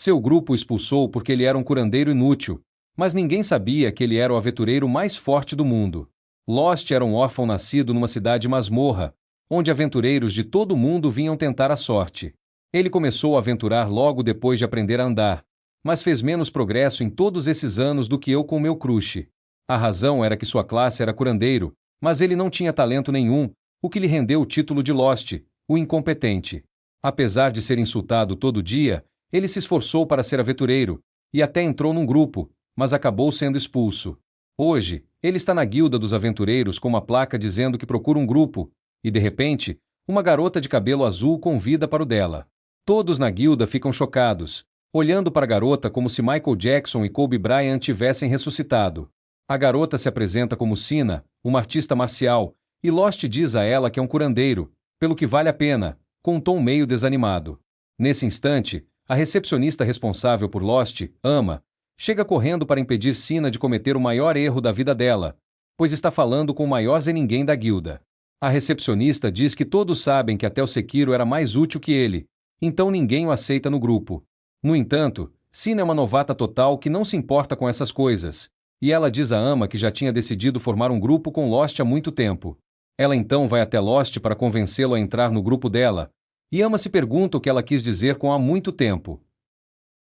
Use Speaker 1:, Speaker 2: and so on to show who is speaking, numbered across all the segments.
Speaker 1: Seu grupo o expulsou porque ele era um curandeiro inútil, mas ninguém sabia que ele era o aventureiro mais forte do mundo. Lost era um órfão nascido numa cidade masmorra, onde aventureiros de todo o mundo vinham tentar a sorte. Ele começou a aventurar logo depois de aprender a andar, mas fez menos progresso em todos esses anos do que eu com meu crush. A razão era que sua classe era curandeiro, mas ele não tinha talento nenhum, o que lhe rendeu o título de Lost, o incompetente. Apesar de ser insultado todo dia, ele se esforçou para ser aventureiro, e até entrou num grupo, mas acabou sendo expulso. Hoje, ele está na guilda dos aventureiros com uma placa dizendo que procura um grupo, e de repente, uma garota de cabelo azul convida para o dela. Todos na guilda ficam chocados, olhando para a garota como se Michael Jackson e Kobe Bryant tivessem ressuscitado. A garota se apresenta como Sina, uma artista marcial, e Lost diz a ela que é um curandeiro, pelo que vale a pena, com um tom meio desanimado. Nesse instante, a recepcionista responsável por Lost, Ama, chega correndo para impedir Sina de cometer o maior erro da vida dela, pois está falando com o maior Zeninguém da guilda. A recepcionista diz que todos sabem que até o Sekiro era mais útil que ele, então ninguém o aceita no grupo. No entanto, Sina é uma novata total que não se importa com essas coisas, e ela diz a Ama que já tinha decidido formar um grupo com Lost há muito tempo. Ela então vai até Lost para convencê-lo a entrar no grupo dela, e Ama se pergunta o que ela quis dizer com há muito tempo.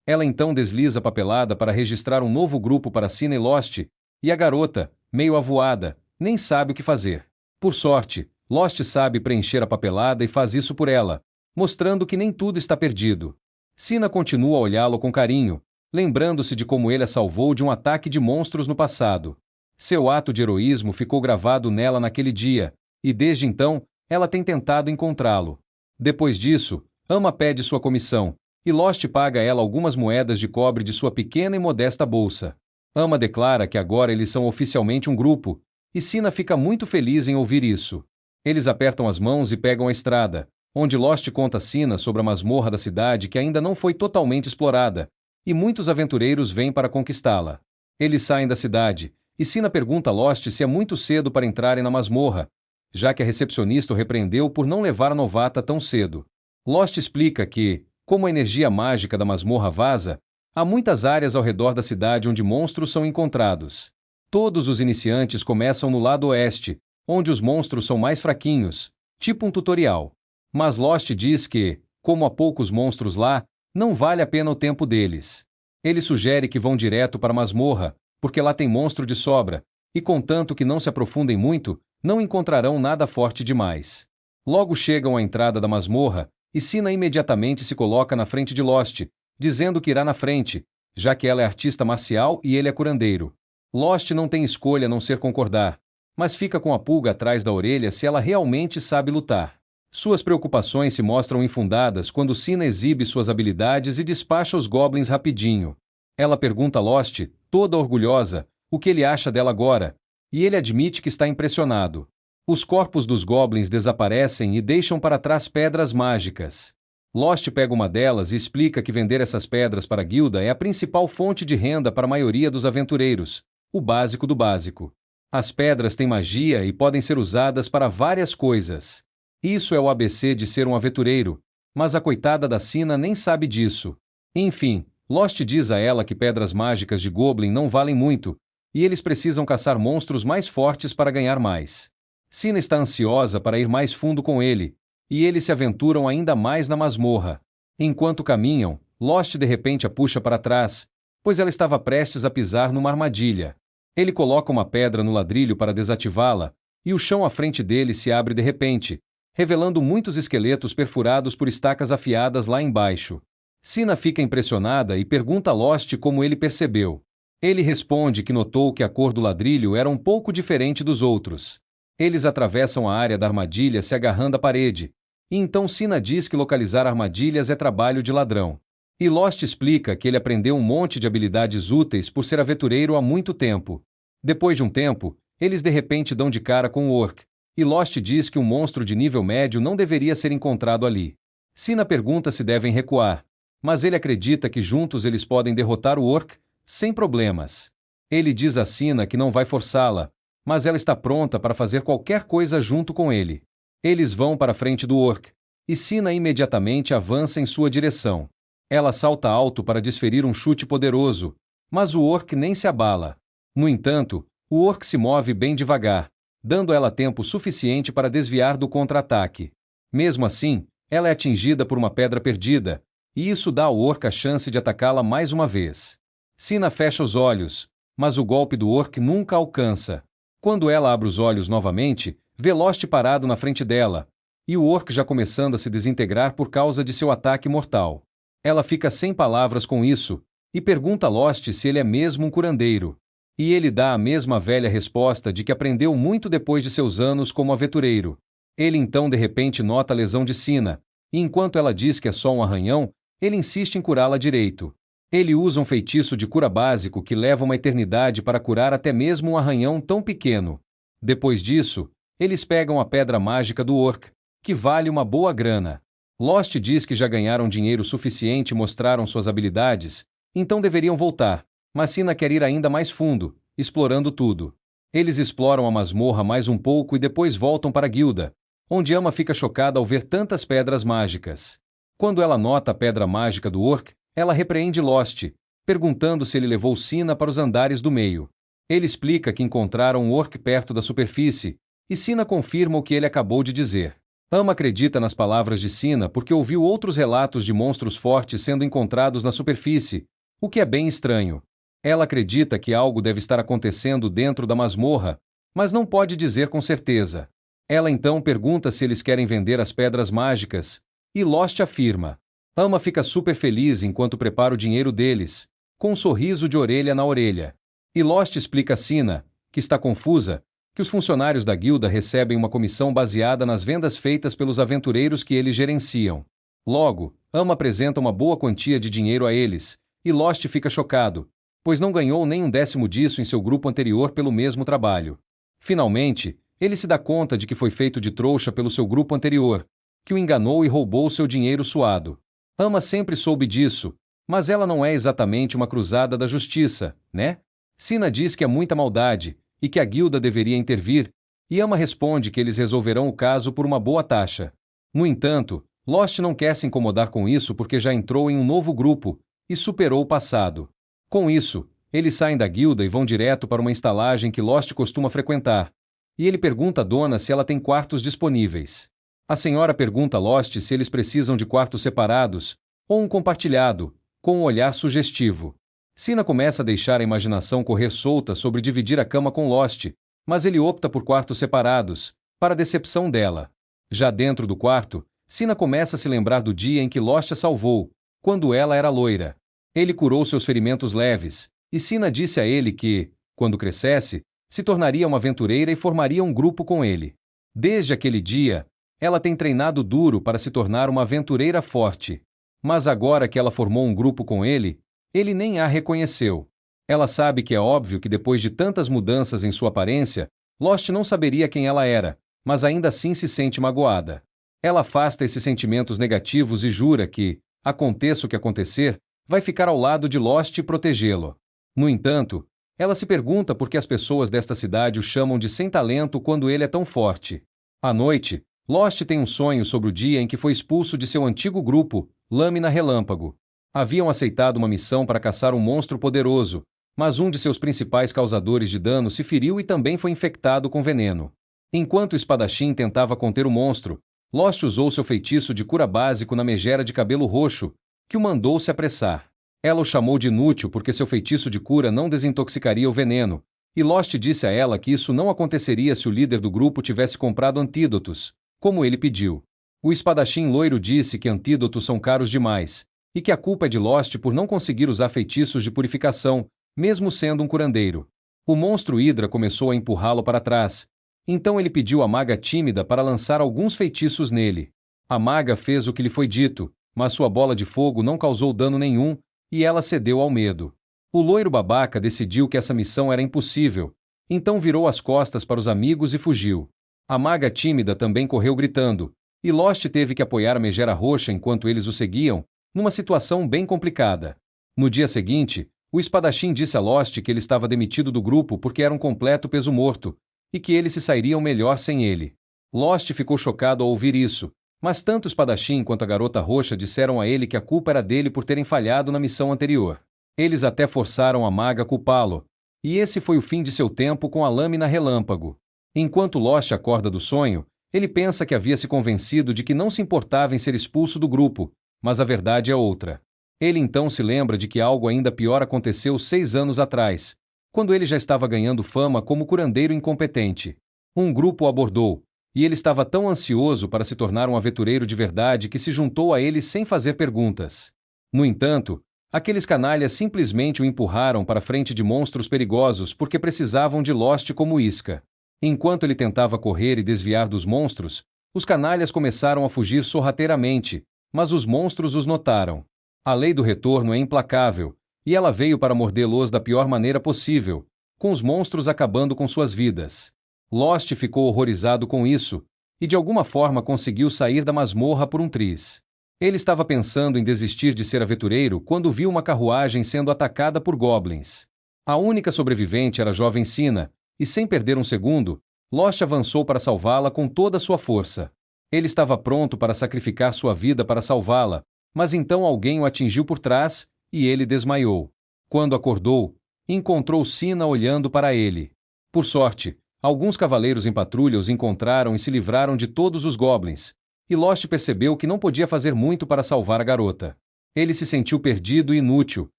Speaker 1: Ela então desliza a papelada para registrar um novo grupo para Sina e Lost, e a garota, meio avoada, nem sabe o que fazer. Por sorte, Lost sabe preencher a papelada e faz isso por ela, mostrando que nem tudo está perdido. Sina continua a olhá-lo com carinho, lembrando-se de como ele a salvou de um ataque de monstros no passado. Seu ato de heroísmo ficou gravado nela naquele dia, e desde então, ela tem tentado encontrá-lo. Depois disso, Ama pede sua comissão, e Lost paga a ela algumas moedas de cobre de sua pequena e modesta bolsa. Ama declara que agora eles são oficialmente um grupo, e Sina fica muito feliz em ouvir isso. Eles apertam as mãos e pegam a estrada, onde Lost conta a Sina sobre a masmorra da cidade que ainda não foi totalmente explorada, e muitos aventureiros vêm para conquistá-la. Eles saem da cidade, e Sina pergunta a Lost se é muito cedo para entrarem na masmorra, já que a recepcionista o repreendeu por não levar a novata tão cedo. Lost explica que, como a energia mágica da masmorra vaza, há muitas áreas ao redor da cidade onde monstros são encontrados. Todos os iniciantes começam no lado oeste, onde os monstros são mais fraquinhos, tipo um tutorial. Mas Lost diz que, como há poucos monstros lá, não vale a pena o tempo deles. Ele sugere que vão direto para a masmorra, porque lá tem monstro de sobra, e contanto que não se aprofundem muito, não encontrarão nada forte demais. Logo chegam à entrada da masmorra, e Sina imediatamente se coloca na frente de Lost, dizendo que irá na frente, já que ela é artista marcial e ele é curandeiro. Lost não tem escolha a não ser concordar, mas fica com a pulga atrás da orelha se ela realmente sabe lutar. Suas preocupações se mostram infundadas quando Sina exibe suas habilidades e despacha os goblins rapidinho. Ela pergunta a Lost, toda orgulhosa, o que ele acha dela agora, e ele admite que está impressionado. Os corpos dos goblins desaparecem e deixam para trás pedras mágicas. Lost pega uma delas e explica que vender essas pedras para a guilda é a principal fonte de renda para a maioria dos aventureiros, o básico do básico. As pedras têm magia e podem ser usadas para várias coisas. Isso é o ABC de ser um aventureiro, mas a coitada da Sina nem sabe disso. Enfim, Lost diz a ela que pedras mágicas de Goblin não valem muito, e eles precisam caçar monstros mais fortes para ganhar mais. Sina está ansiosa para ir mais fundo com ele, e eles se aventuram ainda mais na masmorra. Enquanto caminham, Lost de repente a puxa para trás, pois ela estava prestes a pisar numa armadilha. Ele coloca uma pedra no ladrilho para desativá-la, e o chão à frente dele se abre de repente, revelando muitos esqueletos perfurados por estacas afiadas lá embaixo. Sina fica impressionada e pergunta a Lost como ele percebeu. Ele responde que notou que a cor do ladrilho era um pouco diferente dos outros. Eles atravessam a área da armadilha se agarrando à parede, e então Sina diz que localizar armadilhas é trabalho de ladrão. E Lost explica que ele aprendeu um monte de habilidades úteis por ser aventureiro há muito tempo. Depois de um tempo, eles de repente dão de cara com o Orc, e Lost diz que um monstro de nível médio não deveria ser encontrado ali. Sina pergunta se devem recuar, mas ele acredita que juntos eles podem derrotar o Orc, sem problemas. Ele diz a Sina que não vai forçá-la, mas ela está pronta para fazer qualquer coisa junto com ele. Eles vão para a frente do Orc, e Sina imediatamente avança em sua direção. Ela salta alto para desferir um chute poderoso, mas o orc nem se abala. No entanto, o orc se move bem devagar, dando a ela tempo suficiente para desviar do contra-ataque. Mesmo assim, ela é atingida por uma pedra perdida, e isso dá ao orc a chance de atacá-la mais uma vez. Sina fecha os olhos, mas o golpe do orc nunca alcança. Quando ela abre os olhos novamente, vê Lost parado na frente dela, e o orc já começando a se desintegrar por causa de seu ataque mortal. Ela fica sem palavras com isso, e pergunta a Lost se ele é mesmo um curandeiro. E ele dá a mesma velha resposta de que aprendeu muito depois de seus anos como aventureiro. Ele então de repente nota a lesão de Sina, e enquanto ela diz que é só um arranhão, ele insiste em curá-la direito. Ele usa um feitiço de cura básico que leva uma eternidade para curar até mesmo um arranhão tão pequeno. Depois disso, eles pegam a pedra mágica do orc, que vale uma boa grana. Lost diz que já ganharam dinheiro suficiente e mostraram suas habilidades, então deveriam voltar, mas Sina quer ir ainda mais fundo, explorando tudo. Eles exploram a masmorra mais um pouco e depois voltam para a guilda, onde Ama fica chocada ao ver tantas pedras mágicas. Quando ela nota a pedra mágica do orc, ela repreende Lost, perguntando se ele levou Sina para os andares do meio. Ele explica que encontraram um orc perto da superfície, e Sina confirma o que ele acabou de dizer. Ama acredita nas palavras de Sina porque ouviu outros relatos de monstros fortes sendo encontrados na superfície, o que é bem estranho. Ela acredita que algo deve estar acontecendo dentro da masmorra, mas não pode dizer com certeza. Ela então pergunta se eles querem vender as pedras mágicas, e Lost afirma. Ama fica super feliz enquanto prepara o dinheiro deles, com um sorriso de orelha na orelha. E Lost explica a Sina, que está confusa, que os funcionários da guilda recebem uma comissão baseada nas vendas feitas pelos aventureiros que eles gerenciam. Logo, Ama apresenta uma boa quantia de dinheiro a eles, e Lost fica chocado, pois não ganhou nem um décimo disso em seu grupo anterior pelo mesmo trabalho. Finalmente, ele se dá conta de que foi feito de trouxa pelo seu grupo anterior, que o enganou e roubou seu dinheiro suado. Ama sempre soube disso, mas ela não é exatamente uma cruzada da justiça, né? Sina diz que há muita maldade, e que a guilda deveria intervir, e Ama responde que eles resolverão o caso por uma boa taxa. No entanto, Lost não quer se incomodar com isso porque já entrou em um novo grupo, e superou o passado. Com isso, eles saem da guilda e vão direto para uma estalagem que Lost costuma frequentar, e ele pergunta à dona se ela tem quartos disponíveis. A senhora pergunta a Lost se eles precisam de quartos separados, ou um compartilhado, com um olhar sugestivo. Sina começa a deixar a imaginação correr solta sobre dividir a cama com Lost, mas ele opta por quartos separados, para a decepção dela. Já dentro do quarto, Sina começa a se lembrar do dia em que Lost a salvou, quando ela era loira. Ele curou seus ferimentos leves, e Sina disse a ele que, quando crescesse, se tornaria uma aventureira e formaria um grupo com ele. Desde aquele dia, ela tem treinado duro para se tornar uma aventureira forte. Mas agora que ela formou um grupo com ele, ele nem a reconheceu. Ela sabe que é óbvio que depois de tantas mudanças em sua aparência, Lost não saberia quem ela era, mas ainda assim se sente magoada. Ela afasta esses sentimentos negativos e jura que, aconteça o que acontecer, vai ficar ao lado de Lost e protegê-lo. No entanto, ela se pergunta por que as pessoas desta cidade o chamam de sem talento quando ele é tão forte. À noite, Lost tem um sonho sobre o dia em que foi expulso de seu antigo grupo, Lâmina Relâmpago. Haviam aceitado uma missão para caçar um monstro poderoso, mas um de seus principais causadores de dano se feriu e também foi infectado com veneno. Enquanto o espadachim tentava conter o monstro, Lost usou seu feitiço de cura básico na megera de cabelo roxo, que o mandou se apressar. Ela o chamou de inútil porque seu feitiço de cura não desintoxicaria o veneno, e Lost disse a ela que isso não aconteceria se o líder do grupo tivesse comprado antídotos, como ele pediu. O espadachim loiro disse que antídotos são caros demais, e que a culpa é de Lost por não conseguir usar feitiços de purificação, mesmo sendo um curandeiro. O monstro Hydra começou a empurrá-lo para trás, então ele pediu à maga tímida para lançar alguns feitiços nele. A maga fez o que lhe foi dito, mas sua bola de fogo não causou dano nenhum, e ela cedeu ao medo. O loiro babaca decidiu que essa missão era impossível, então virou as costas para os amigos e fugiu. A maga tímida também correu gritando, e Lost teve que apoiar a megera roxa enquanto eles o seguiam, numa situação bem complicada. No dia seguinte, o espadachim disse a Lost que ele estava demitido do grupo porque era um completo peso morto, e que eles se sairiam melhor sem ele. Lost ficou chocado ao ouvir isso, Mas tanto o espadachim quanto a garota roxa disseram a ele que a culpa era dele por terem falhado na missão anterior. Eles até forçaram a maga a culpá-lo. E esse foi o fim de seu tempo com a lâmina relâmpago. Enquanto Lost acorda do sonho, ele pensa que havia se convencido de que não se importava em ser expulso do grupo, mas a verdade é outra. Ele então se lembra de que algo ainda pior aconteceu 6 anos atrás, quando ele já estava ganhando fama como curandeiro incompetente. Um grupo o abordou, e ele estava tão ansioso para se tornar um aventureiro de verdade que se juntou a eles sem fazer perguntas. No entanto, aqueles canalhas simplesmente o empurraram para frente de monstros perigosos porque precisavam de Lost como isca. Enquanto ele tentava correr e desviar dos monstros, os canalhas começaram a fugir sorrateiramente, mas os monstros os notaram. A lei do retorno é implacável, e ela veio para mordê-los da pior maneira possível, com os monstros acabando com suas vidas. Lost ficou horrorizado com isso, e de alguma forma conseguiu sair da masmorra por um triz. Ele estava pensando em desistir de ser aventureiro quando viu uma carruagem sendo atacada por goblins. A única sobrevivente era a jovem Sina, e sem perder um segundo, Lost avançou para salvá-la com toda a sua força. Ele estava pronto para sacrificar sua vida para salvá-la, mas então alguém o atingiu por trás, e ele desmaiou. Quando acordou, encontrou Sina olhando para ele. Por sorte, alguns cavaleiros em patrulha os encontraram e se livraram de todos os goblins, e Lost percebeu que não podia fazer muito para salvar a garota. Ele se sentiu perdido e inútil,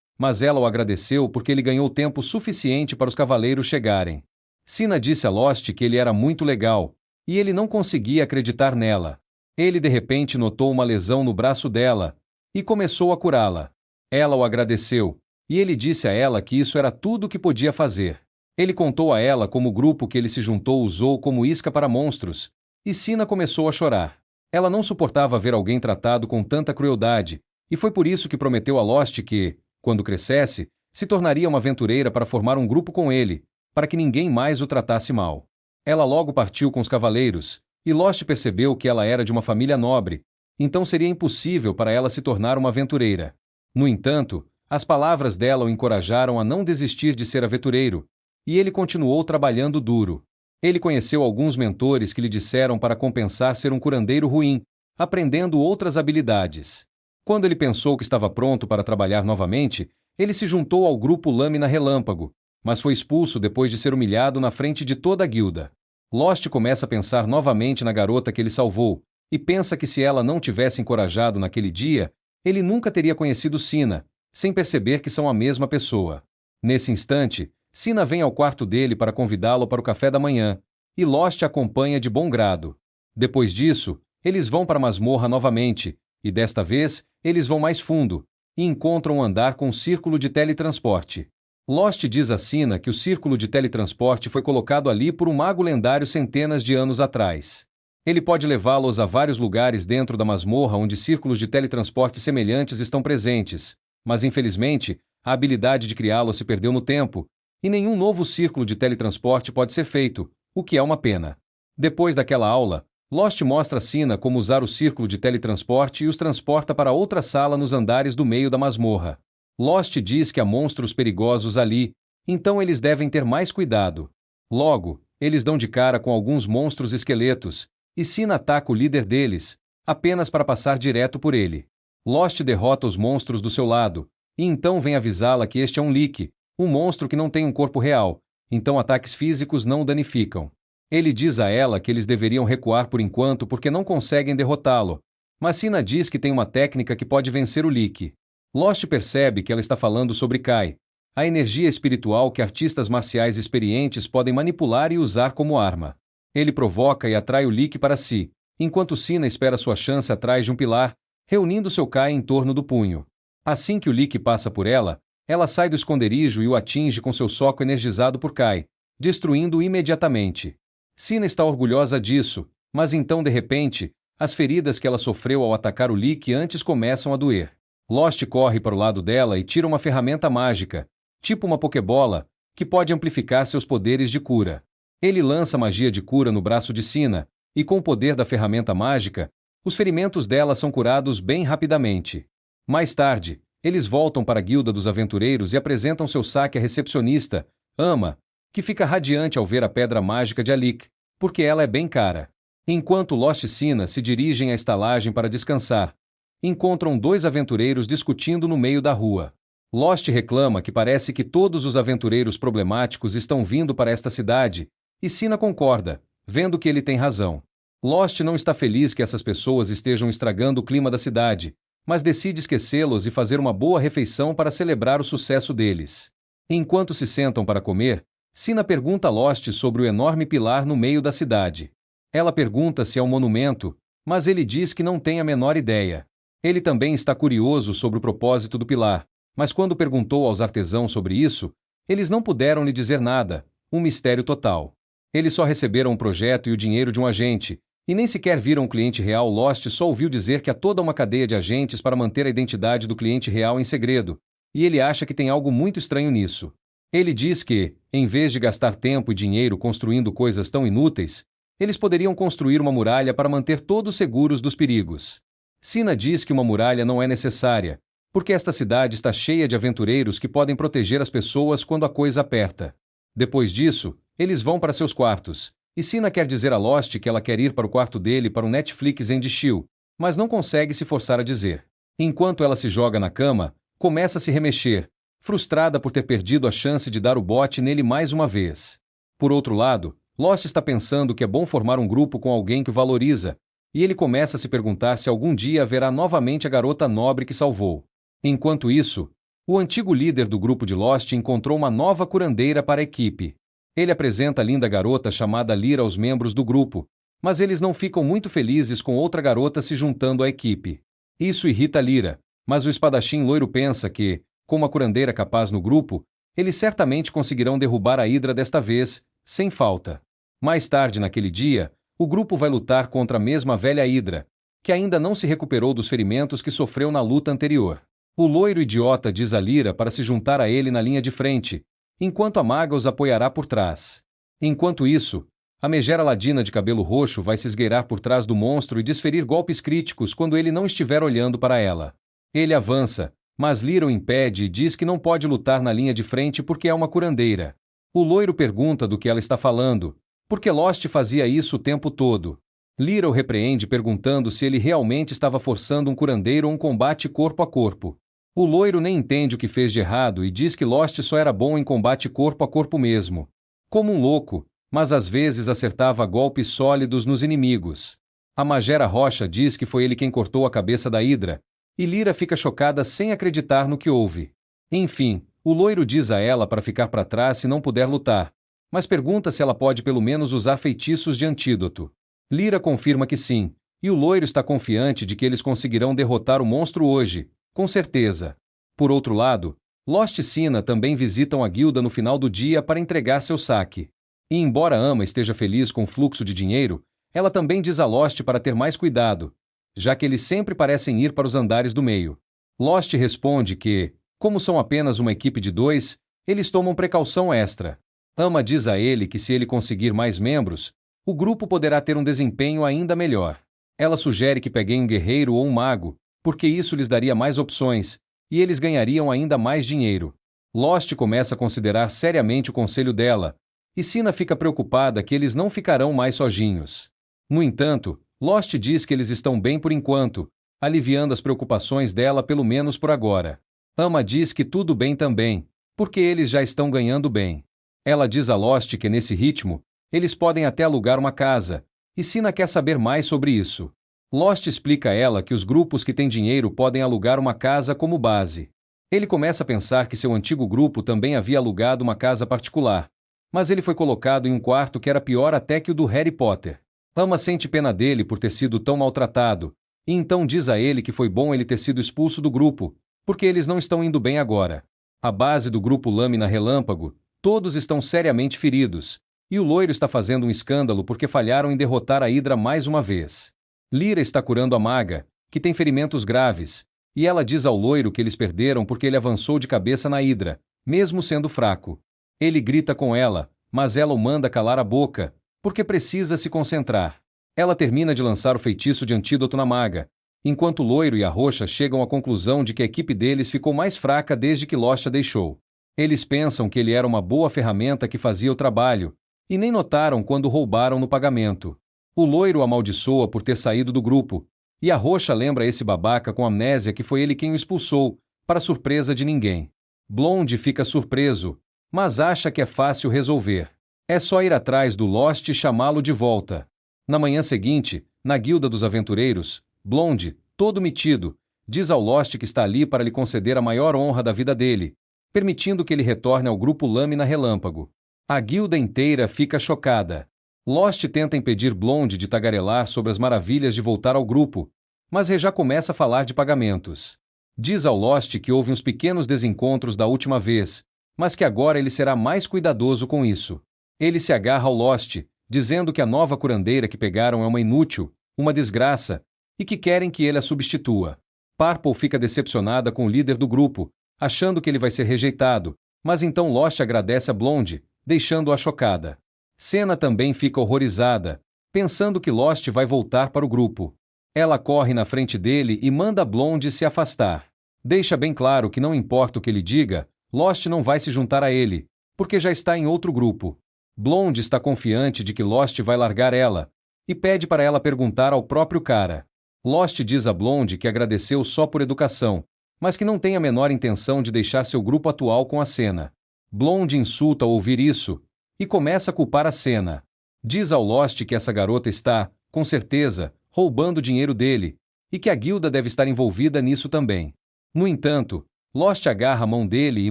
Speaker 1: mas ela o agradeceu porque ele ganhou tempo suficiente para os cavaleiros chegarem. Sina disse a Lost que ele era muito legal, e ele não conseguia acreditar nela. Ele de repente notou uma lesão no braço dela, e começou a curá-la. Ela o agradeceu, e ele disse a ela que isso era tudo o que podia fazer. Ele contou a ela como o grupo que ele se juntou usou como isca para monstros, e Sina começou a chorar. Ela não suportava ver alguém tratado com tanta crueldade, e foi por isso que prometeu a Lost que, quando crescesse, se tornaria uma aventureira para formar um grupo com ele, para que ninguém mais o tratasse mal. Ela logo partiu com os cavaleiros, e Lost percebeu que ela era de uma família nobre, então seria impossível para ela se tornar uma aventureira. No entanto, as palavras dela o encorajaram a não desistir de ser aventureiro, e ele continuou trabalhando duro. Ele conheceu alguns mentores que lhe disseram para compensar ser um curandeiro ruim, aprendendo outras habilidades. Quando ele pensou que estava pronto para trabalhar novamente, ele se juntou ao grupo Lâmina Relâmpago, mas foi expulso depois de ser humilhado na frente de toda a guilda. Lost começa a pensar novamente na garota que ele salvou, e pensa que se ela não tivesse encorajado naquele dia, ele nunca teria conhecido Sina, sem perceber que são a mesma pessoa. Nesse instante, Sina vem ao quarto dele para convidá-lo para o café da manhã, e Lost a acompanha de bom grado. Depois disso, eles vão para a masmorra novamente, e desta vez, eles vão mais fundo, e encontram um andar com um círculo de teletransporte. Lost diz a Sina que o círculo de teletransporte foi colocado ali por um mago lendário centenas de anos atrás. Ele pode levá-los a vários lugares dentro da masmorra onde círculos de teletransporte semelhantes estão presentes, mas infelizmente, a habilidade de criá-los se perdeu no tempo, e nenhum novo círculo de teletransporte pode ser feito, o que é uma pena. Depois daquela aula, Lost mostra a Sina como usar o círculo de teletransporte e os transporta para outra sala nos andares do meio da masmorra. Lost diz que há monstros perigosos ali, então eles devem ter mais cuidado. Logo, eles dão de cara com alguns monstros esqueletos, e Sina ataca o líder deles, apenas para passar direto por ele. Lost derrota os monstros do seu lado, e então vem avisá-la que este é um Lich, um monstro que não tem um corpo real, então ataques físicos não o danificam. Ele diz a ela que eles deveriam recuar por enquanto porque não conseguem derrotá-lo, mas Sina diz que tem uma técnica que pode vencer o Lich. Lost percebe que ela está falando sobre Kai, a energia espiritual que artistas marciais experientes podem manipular e usar como arma. Ele provoca e atrai o Lich para si, enquanto Sina espera sua chance atrás de um pilar, reunindo seu Kai em torno do punho. Assim que o Lich passa por ela, ela sai do esconderijo e o atinge com seu soco energizado por Kai, destruindo-o imediatamente. Sina está orgulhosa disso, mas então de repente, as feridas que ela sofreu ao atacar o Lich antes começam a doer. Lost corre para o lado dela e tira uma ferramenta mágica, tipo uma pokebola, que pode amplificar seus poderes de cura. Ele lança magia de cura no braço de Sina, e com o poder da ferramenta mágica, os ferimentos dela são curados bem rapidamente. Mais tarde, eles voltam para a Guilda dos Aventureiros e apresentam seu saque à recepcionista, Ama, que fica radiante ao ver a pedra mágica de Alik, porque ela é bem cara. Enquanto Lost e Sina se dirigem à estalagem para descansar, encontram dois aventureiros discutindo no meio da rua. Lost reclama que parece que todos os aventureiros problemáticos estão vindo para esta cidade, e Sina concorda, vendo que ele tem razão. Lost não está feliz que essas pessoas estejam estragando o clima da cidade, mas decide esquecê-los e fazer uma boa refeição para celebrar o sucesso deles. Enquanto se sentam para comer, Sina pergunta a Lost sobre o enorme pilar no meio da cidade. Ela pergunta se é um monumento, mas ele diz que não tem a menor ideia. Ele também está curioso sobre o propósito do pilar, mas quando perguntou aos artesãos sobre isso, eles não puderam lhe dizer nada, um mistério total. Eles só receberam o projeto e o dinheiro de um agente, e nem sequer viram o cliente real. Lost só ouviu dizer que há toda uma cadeia de agentes para manter a identidade do cliente real em segredo, e ele acha que tem algo muito estranho nisso. Ele diz que, em vez de gastar tempo e dinheiro construindo coisas tão inúteis, eles poderiam construir uma muralha para manter todos seguros dos perigos. Sina diz que uma muralha não é necessária, porque esta cidade está cheia de aventureiros que podem proteger as pessoas quando a coisa aperta. Depois disso, eles vão para seus quartos, e Sina quer dizer a Lost que ela quer ir para o quarto dele para um Netflix and chill, mas não consegue se forçar a dizer. Enquanto ela se joga na cama, começa a se remexer, frustrada por ter perdido a chance de dar o bote nele mais uma vez. Por outro lado, Lost está pensando que é bom formar um grupo com alguém que o valoriza, e ele começa a se perguntar se algum dia haverá novamente a garota nobre que salvou. Enquanto isso, o antigo líder do grupo de Lost encontrou uma nova curandeira para a equipe. Ele apresenta a linda garota chamada Lyra aos membros do grupo, mas eles não ficam muito felizes com outra garota se juntando à equipe. Isso irrita Lyra, mas o espadachim loiro pensa que, com uma curandeira capaz no grupo, eles certamente conseguirão derrubar a Hidra desta vez, sem falta. Mais tarde naquele dia, o grupo vai lutar contra a mesma velha Hidra, que ainda não se recuperou dos ferimentos que sofreu na luta anterior. O loiro idiota diz a Lyra para se juntar a ele na linha de frente, enquanto a maga os apoiará por trás. Enquanto isso, a megera ladina de cabelo roxo vai se esgueirar por trás do monstro e desferir golpes críticos quando ele não estiver olhando para ela. Ele avança, mas Lyra o impede e diz que não pode lutar na linha de frente porque é uma curandeira. O loiro pergunta do que ela está falando, porque Lost fazia isso o tempo todo. Lyra o repreende perguntando se ele realmente estava forçando um curandeiro a um combate corpo a corpo. O loiro nem entende o que fez de errado e diz que Lost só era bom em combate corpo a corpo mesmo. Como um louco, mas às vezes acertava golpes sólidos nos inimigos. A magera rocha diz que foi ele quem cortou a cabeça da Hidra, e Lyra fica chocada sem acreditar no que houve. Enfim, o loiro diz a ela para ficar para trás se não puder lutar, mas pergunta se ela pode pelo menos usar feitiços de antídoto. Lyra confirma que sim, e o loiro está confiante de que eles conseguirão derrotar o monstro hoje, com certeza. Por outro lado, Lost e Sina também visitam a guilda no final do dia para entregar seu saque. E embora Ama esteja feliz com o fluxo de dinheiro, ela também diz a Lost para ter mais cuidado, já que eles sempre parecem ir para os andares do meio. Lost responde que, como são apenas uma equipe de 2, eles tomam precaução extra. Ama diz a ele que se ele conseguir mais membros, o grupo poderá ter um desempenho ainda melhor. Ela sugere que peguem um guerreiro ou um mago, porque isso lhes daria mais opções, e eles ganhariam ainda mais dinheiro. Lost começa a considerar seriamente o conselho dela, e Sina fica preocupada que eles não ficarão mais sozinhos. No entanto, Lost diz que eles estão bem por enquanto, aliviando as preocupações dela pelo menos por agora. Ama diz que tudo bem também, porque eles já estão ganhando bem. Ela diz a Lost que nesse ritmo, eles podem até alugar uma casa, e Sina quer saber mais sobre isso. Lost explica a ela que os grupos que têm dinheiro podem alugar uma casa como base. Ele começa a pensar que seu antigo grupo também havia alugado uma casa particular, mas ele foi colocado em um quarto que era pior até que o do Harry Potter. Ama sente pena dele por ter sido tão maltratado, e então diz a ele que foi bom ele ter sido expulso do grupo, porque eles não estão indo bem agora. A base do grupo Lâmina Relâmpago, todos estão seriamente feridos, e o loiro está fazendo um escândalo porque falharam em derrotar a Hidra mais uma vez. Lyra está curando a maga, que tem ferimentos graves, e ela diz ao loiro que eles perderam porque ele avançou de cabeça na Hidra, mesmo sendo fraco. Ele grita com ela, mas ela o manda calar a boca, porque precisa se concentrar. Ela termina de lançar o feitiço de antídoto na maga, enquanto o loiro e a roxa chegam à conclusão de que a equipe deles ficou mais fraca desde que Lost a deixou. Eles pensam que ele era uma boa ferramenta que fazia o trabalho, e nem notaram quando roubaram no pagamento. O loiro amaldiçoa por ter saído do grupo, e a roxa lembra esse babaca com amnésia que foi ele quem o expulsou, para surpresa de ninguém. Blonde fica surpreso, mas acha que é fácil resolver. É só ir atrás do Lost e chamá-lo de volta. Na manhã seguinte, na guilda dos aventureiros, Blonde, todo metido, diz ao Lost que está ali para lhe conceder a maior honra da vida dele, permitindo que ele retorne ao grupo Lâmina Relâmpago. A guilda inteira fica chocada. Lost tenta impedir Blonde de tagarelar sobre as maravilhas de voltar ao grupo, mas já começa a falar de pagamentos. Diz ao Lost que houve uns pequenos desencontros da última vez, mas que agora ele será mais cuidadoso com isso. Ele se agarra ao Lost, dizendo que a nova curandeira que pegaram é uma inútil, uma desgraça, e que querem que ele a substitua. Purple fica decepcionada com o líder do grupo, achando que ele vai ser rejeitado, mas então Lost agradece a Blonde, deixando-a chocada. Senna também fica horrorizada, pensando que Lost vai voltar para o grupo. Ela corre na frente dele e manda Blonde se afastar. Deixa bem claro que não importa o que ele diga, Lost não vai se juntar a ele, porque já está em outro grupo. Blonde está confiante de que Lost vai largar ela, e pede para ela perguntar ao próprio cara. Lost diz a Blonde que agradeceu só por educação, mas que não tem a menor intenção de deixar seu grupo atual com a Senna. Blonde insulta ao ouvir isso, e começa a culpar a Senna. Diz ao Lost que essa garota está, com certeza, roubando o dinheiro dele, e que a guilda deve estar envolvida nisso também. No entanto, Lost agarra a mão dele e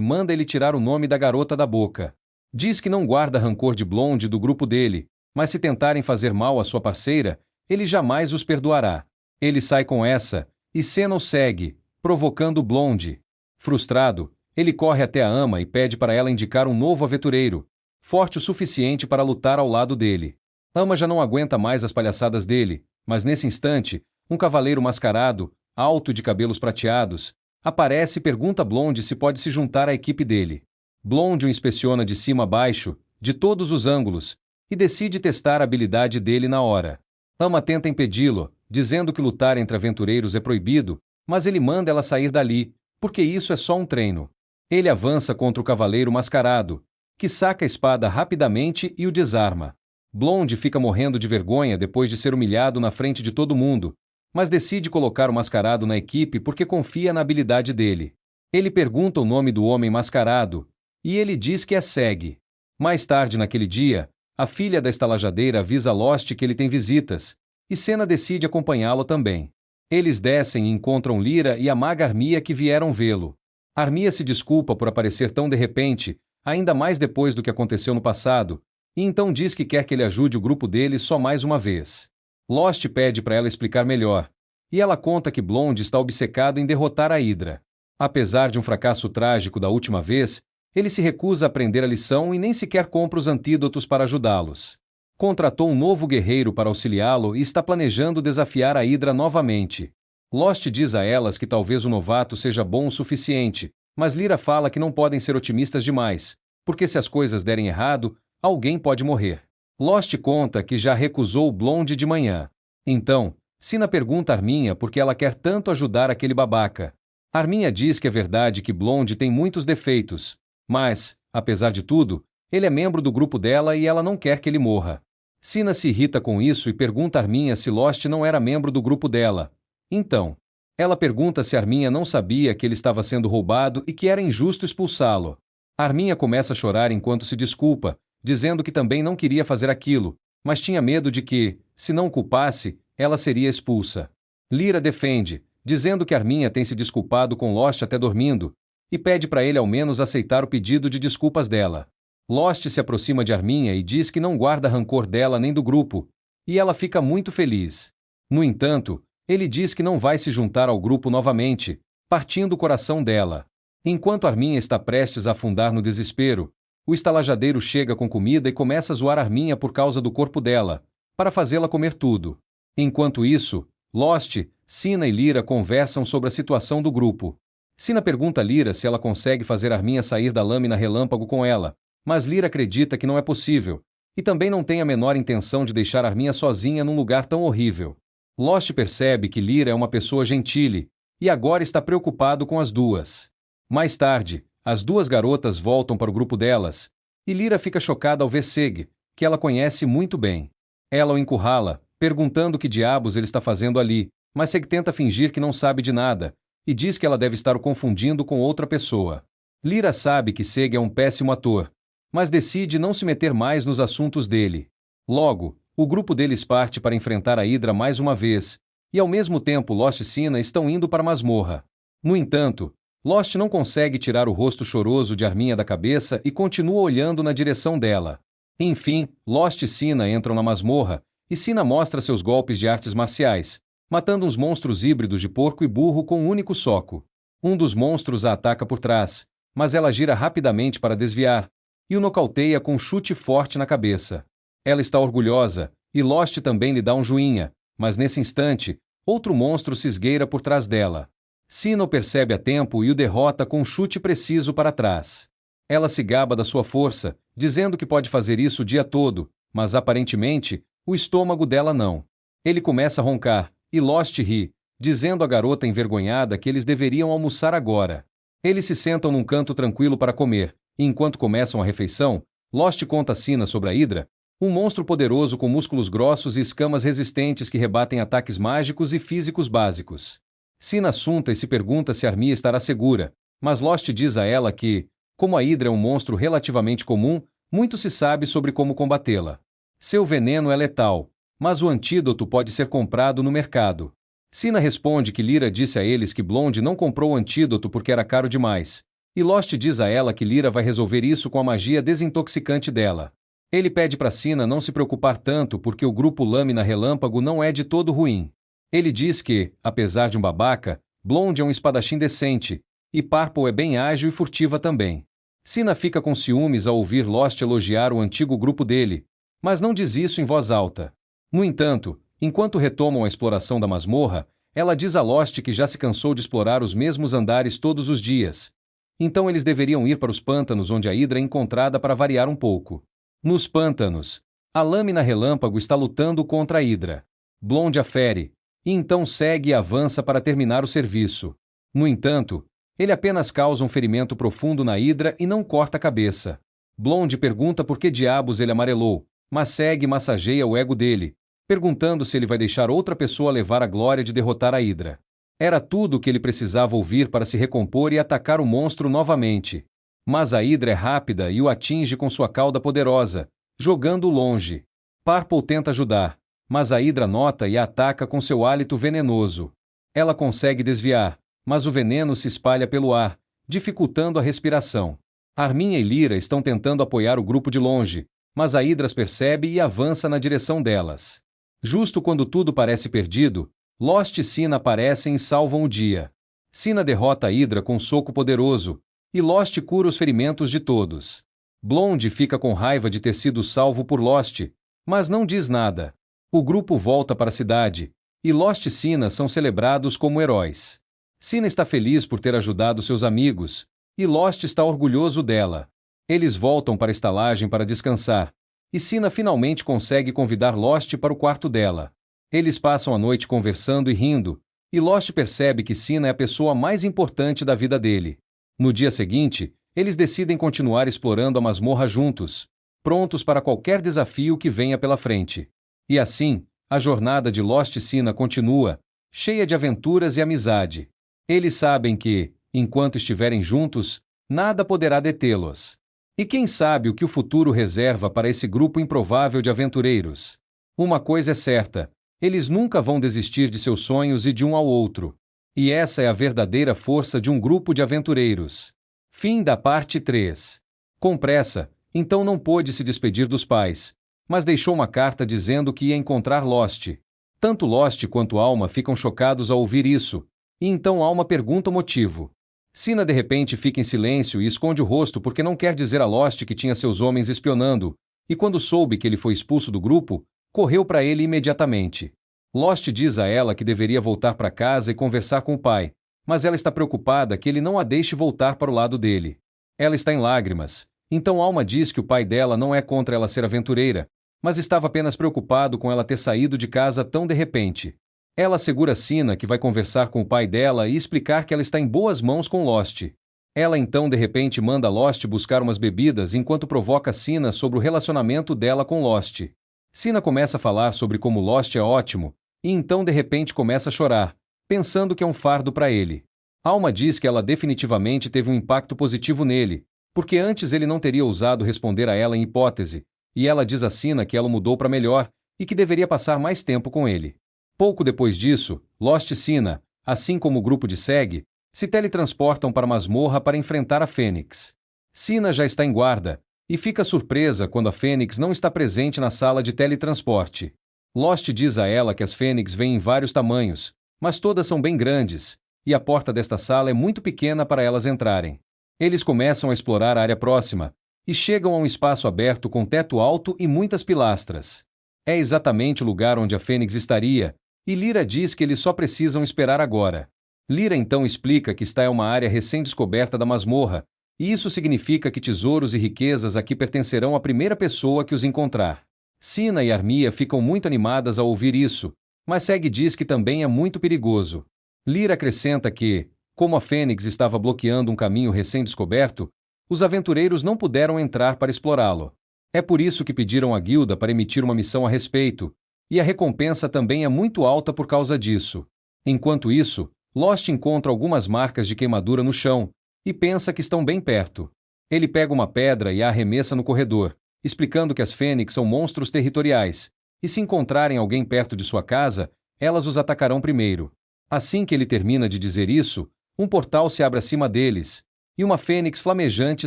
Speaker 1: manda ele tirar o nome da garota da boca. Diz que não guarda rancor de Blonde do grupo dele, mas se tentarem fazer mal à sua parceira, ele jamais os perdoará. Ele sai com essa, e Senna o segue, provocando Blonde. Frustrado, ele corre até a ama e pede para ela indicar um novo aventureiro, forte o suficiente para lutar ao lado dele. Ama já não aguenta mais as palhaçadas dele, mas nesse instante, um cavaleiro mascarado, alto e de cabelos prateados, aparece e pergunta a Blonde se pode se juntar à equipe dele. Blonde o inspeciona de cima a baixo, de todos os ângulos, e decide testar a habilidade dele na hora. Ama tenta impedi-lo, dizendo que lutar entre aventureiros é proibido, mas ele manda ela sair dali, porque isso é só um treino. Ele avança contra o cavaleiro mascarado, que saca a espada rapidamente e o desarma. Blonde fica morrendo de vergonha depois de ser humilhado na frente de todo mundo, mas decide colocar o mascarado na equipe porque confia na habilidade dele. Ele pergunta o nome do homem mascarado, e ele diz que é Seg. Mais tarde naquele dia, a filha da estalajadeira avisa Lost que ele tem visitas, e Senna decide acompanhá-lo também. Eles descem e encontram Lyra e a maga Armia que vieram vê-lo. Armia se desculpa por aparecer tão de repente, ainda mais depois do que aconteceu no passado, e então diz que quer que ele ajude o grupo dele só mais uma vez. Lost pede para ela explicar melhor, e ela conta que Blonde está obcecado em derrotar a Hydra. Apesar de um fracasso trágico da última vez, ele se recusa a aprender a lição e nem sequer compra os antídotos para ajudá-los. Contratou um novo guerreiro para auxiliá-lo e está planejando desafiar a Hydra novamente. Lost diz a elas que talvez o novato seja bom o suficiente, mas Lyra fala que não podem ser otimistas demais, porque se as coisas derem errado, alguém pode morrer. Lost conta que já recusou Blonde de manhã. Então, Senna pergunta a Arminha por que ela quer tanto ajudar aquele babaca. Arminha diz que é verdade que Blonde tem muitos defeitos, mas, apesar de tudo, ele é membro do grupo dela e ela não quer que ele morra. Senna se irrita com isso e pergunta a Arminha se Lost não era membro do grupo dela. Então, ela pergunta se Arminha não sabia que ele estava sendo roubado e que era injusto expulsá-lo. Arminha começa a chorar enquanto se desculpa, dizendo que também não queria fazer aquilo, mas tinha medo de que, se não o culpasse, ela seria expulsa. Lyra defende, dizendo que Arminha tem se desculpado com Lost até dormindo, e pede para ele ao menos aceitar o pedido de desculpas dela. Lost se aproxima de Arminha e diz que não guarda rancor dela nem do grupo, e ela fica muito feliz. No entanto, ele diz que não vai se juntar ao grupo novamente, partindo o coração dela. Enquanto Arminha está prestes a afundar no desespero, o estalajadeiro chega com comida e começa a zoar Arminha por causa do corpo dela, para fazê-la comer tudo. Enquanto isso, Lost, Senna e Lyra conversam sobre a situação do grupo. Senna pergunta a Lyra se ela consegue fazer Arminha sair da lâmina relâmpago com ela, mas Lyra acredita que não é possível, e também não tem a menor intenção de deixar Arminha sozinha num lugar tão horrível. Lost percebe que Lyra é uma pessoa gentil, e agora está preocupado com as duas. Mais tarde, as duas garotas voltam para o grupo delas, e Lyra fica chocada ao ver Seg, que ela conhece muito bem. Ela o encurrala, perguntando que diabos ele está fazendo ali, mas Seg tenta fingir que não sabe de nada, e diz que ela deve estar o confundindo com outra pessoa. Lyra sabe que Seg é um péssimo ator, mas decide não se meter mais nos assuntos dele. Logo, o grupo deles parte para enfrentar a Hydra mais uma vez, e ao mesmo tempo Lost e Sina estão indo para a masmorra. No entanto, Lost não consegue tirar o rosto choroso de Arminha da cabeça e continua olhando na direção dela. Enfim, Lost e Sina entram na masmorra, e Sina mostra seus golpes de artes marciais, matando uns monstros híbridos de porco e burro com um único soco. Um dos monstros a ataca por trás, mas ela gira rapidamente para desviar, e o nocauteia com um chute forte na cabeça. Ela está orgulhosa, e Lost também lhe dá um joinha, mas nesse instante, outro monstro se esgueira por trás dela. Sina o percebe a tempo e o derrota com um chute preciso para trás. Ela se gaba da sua força, dizendo que pode fazer isso o dia todo, mas aparentemente, o estômago dela não. Ele começa a roncar, e Lost ri, dizendo à garota envergonhada que eles deveriam almoçar agora. Eles se sentam num canto tranquilo para comer, e enquanto começam a refeição, Lost conta a Sina sobre a Hydra, um monstro poderoso com músculos grossos e escamas resistentes que rebatem ataques mágicos e físicos básicos. Sina assunta e se pergunta se Armia estará segura, mas Lost diz a ela que, como a Hydra é um monstro relativamente comum, muito se sabe sobre como combatê-la. Seu veneno é letal, mas o antídoto pode ser comprado no mercado. Sina responde que Lyra disse a eles que Blonde não comprou o antídoto porque era caro demais, e Lost diz a ela que Lyra vai resolver isso com a magia desintoxicante dela. Ele pede para Sina não se preocupar tanto porque o grupo Lâmina Relâmpago não é de todo ruim. Ele diz que, apesar de um babaca, Blonde é um espadachim decente, e Purple é bem ágil e furtiva também. Sina fica com ciúmes ao ouvir Lost elogiar o antigo grupo dele, mas não diz isso em voz alta. No entanto, enquanto retomam a exploração da masmorra, ela diz a Lost que já se cansou de explorar os mesmos andares todos os dias. Então eles deveriam ir para os pântanos onde a Hydra é encontrada para variar um pouco. Nos pântanos, a Lâmina Relâmpago está lutando contra a Hydra. Blonde a fere, e então segue e avança para terminar o serviço. No entanto, ele apenas causa um ferimento profundo na Hydra e não corta a cabeça. Blonde pergunta por que diabos ele amarelou, mas segue e massageia o ego dele, perguntando se ele vai deixar outra pessoa levar a glória de derrotar a Hydra. Era tudo o que ele precisava ouvir para se recompor e atacar o monstro novamente. Mas a Hydra é rápida e o atinge com sua cauda poderosa, jogando-o longe. Purple tenta ajudar, mas a Hydra nota e a ataca com seu hálito venenoso. Ela consegue desviar, mas o veneno se espalha pelo ar, dificultando a respiração. Arminha e Lyra estão tentando apoiar o grupo de longe, mas a Hydra as percebe e avança na direção delas. Justo quando tudo parece perdido, Lost e Sina aparecem e salvam o dia. Sina derrota a Hydra com um soco poderoso, e Lost cura os ferimentos de todos. Blonde fica com raiva de ter sido salvo por Lost, mas não diz nada. O grupo volta para a cidade, e Lost e Sina são celebrados como heróis. Sina está feliz por ter ajudado seus amigos, e Lost está orgulhoso dela. Eles voltam para a estalagem para descansar, e Sina finalmente consegue convidar Lost para o quarto dela. Eles passam a noite conversando e rindo, e Lost percebe que Sina é a pessoa mais importante da vida dele. No dia seguinte, eles decidem continuar explorando a masmorra juntos, prontos para qualquer desafio que venha pela frente. E assim, a jornada de Lost e Sina continua, cheia de aventuras e amizade. Eles sabem que, enquanto estiverem juntos, nada poderá detê-los. E quem sabe o que o futuro reserva para esse grupo improvável de aventureiros? Uma coisa é certa, eles nunca vão desistir de seus sonhos e de um ao outro. E essa é a verdadeira força de um grupo de aventureiros. Fim da parte 3. Com pressa, então não pôde se despedir dos pais, mas deixou uma carta dizendo que ia encontrar Lost. Tanto Lost quanto Alma ficam chocados ao ouvir isso, e então Alma pergunta o motivo. Sina de repente fica em silêncio e esconde o rosto porque não quer dizer a Lost que tinha seus homens espionando, e quando soube que ele foi expulso do grupo, correu para ele imediatamente. Lost diz a ela que deveria voltar para casa e conversar com o pai, mas ela está preocupada que ele não a deixe voltar para o lado dele. Ela está em lágrimas, então Alma diz que o pai dela não é contra ela ser aventureira, mas estava apenas preocupado com ela ter saído de casa tão de repente. Ela assegura Sina que vai conversar com o pai dela e explicar que ela está em boas mãos com Lost. Ela então de repente manda Lost buscar umas bebidas enquanto provoca Sina sobre o relacionamento dela com Lost. Sina começa a falar sobre como Lost é ótimo, e então de repente começa a chorar, pensando que é um fardo para ele. Alma diz que ela definitivamente teve um impacto positivo nele, porque antes ele não teria ousado responder a ela em hipótese, e ela diz a Sina que ela mudou para melhor e que deveria passar mais tempo com ele. Pouco depois disso, Lost e Sina, assim como o grupo de SEG, se teletransportam para a masmorra para enfrentar a Fênix. Sina já está em guarda, e fica surpresa quando a Fênix não está presente na sala de teletransporte. Lost diz a ela que as Fênix vêm em vários tamanhos, mas todas são bem grandes, e a porta desta sala é muito pequena para elas entrarem. Eles começam a explorar a área próxima, e chegam a um espaço aberto com teto alto e muitas pilastras. É exatamente o lugar onde a Fênix estaria, e Lyra diz que eles só precisam esperar agora. Lyra então explica que esta é uma área recém-descoberta da masmorra, e isso significa que tesouros e riquezas aqui pertencerão à primeira pessoa que os encontrar. Sina e Armia ficam muito animadas ao ouvir isso, mas Seg diz que também é muito perigoso. Lyra acrescenta que, como a Fênix estava bloqueando um caminho recém-descoberto, os aventureiros não puderam entrar para explorá-lo. É por isso que pediram à guilda para emitir uma missão a respeito, e a recompensa também é muito alta por causa disso. Enquanto isso, Lost encontra algumas marcas de queimadura no chão, e pensa que estão bem perto. Ele pega uma pedra e a arremessa no corredor, explicando que as Fênix são monstros territoriais, e se encontrarem alguém perto de sua casa, elas os atacarão primeiro. Assim que ele termina de dizer isso, um portal se abre acima deles, e uma Fênix flamejante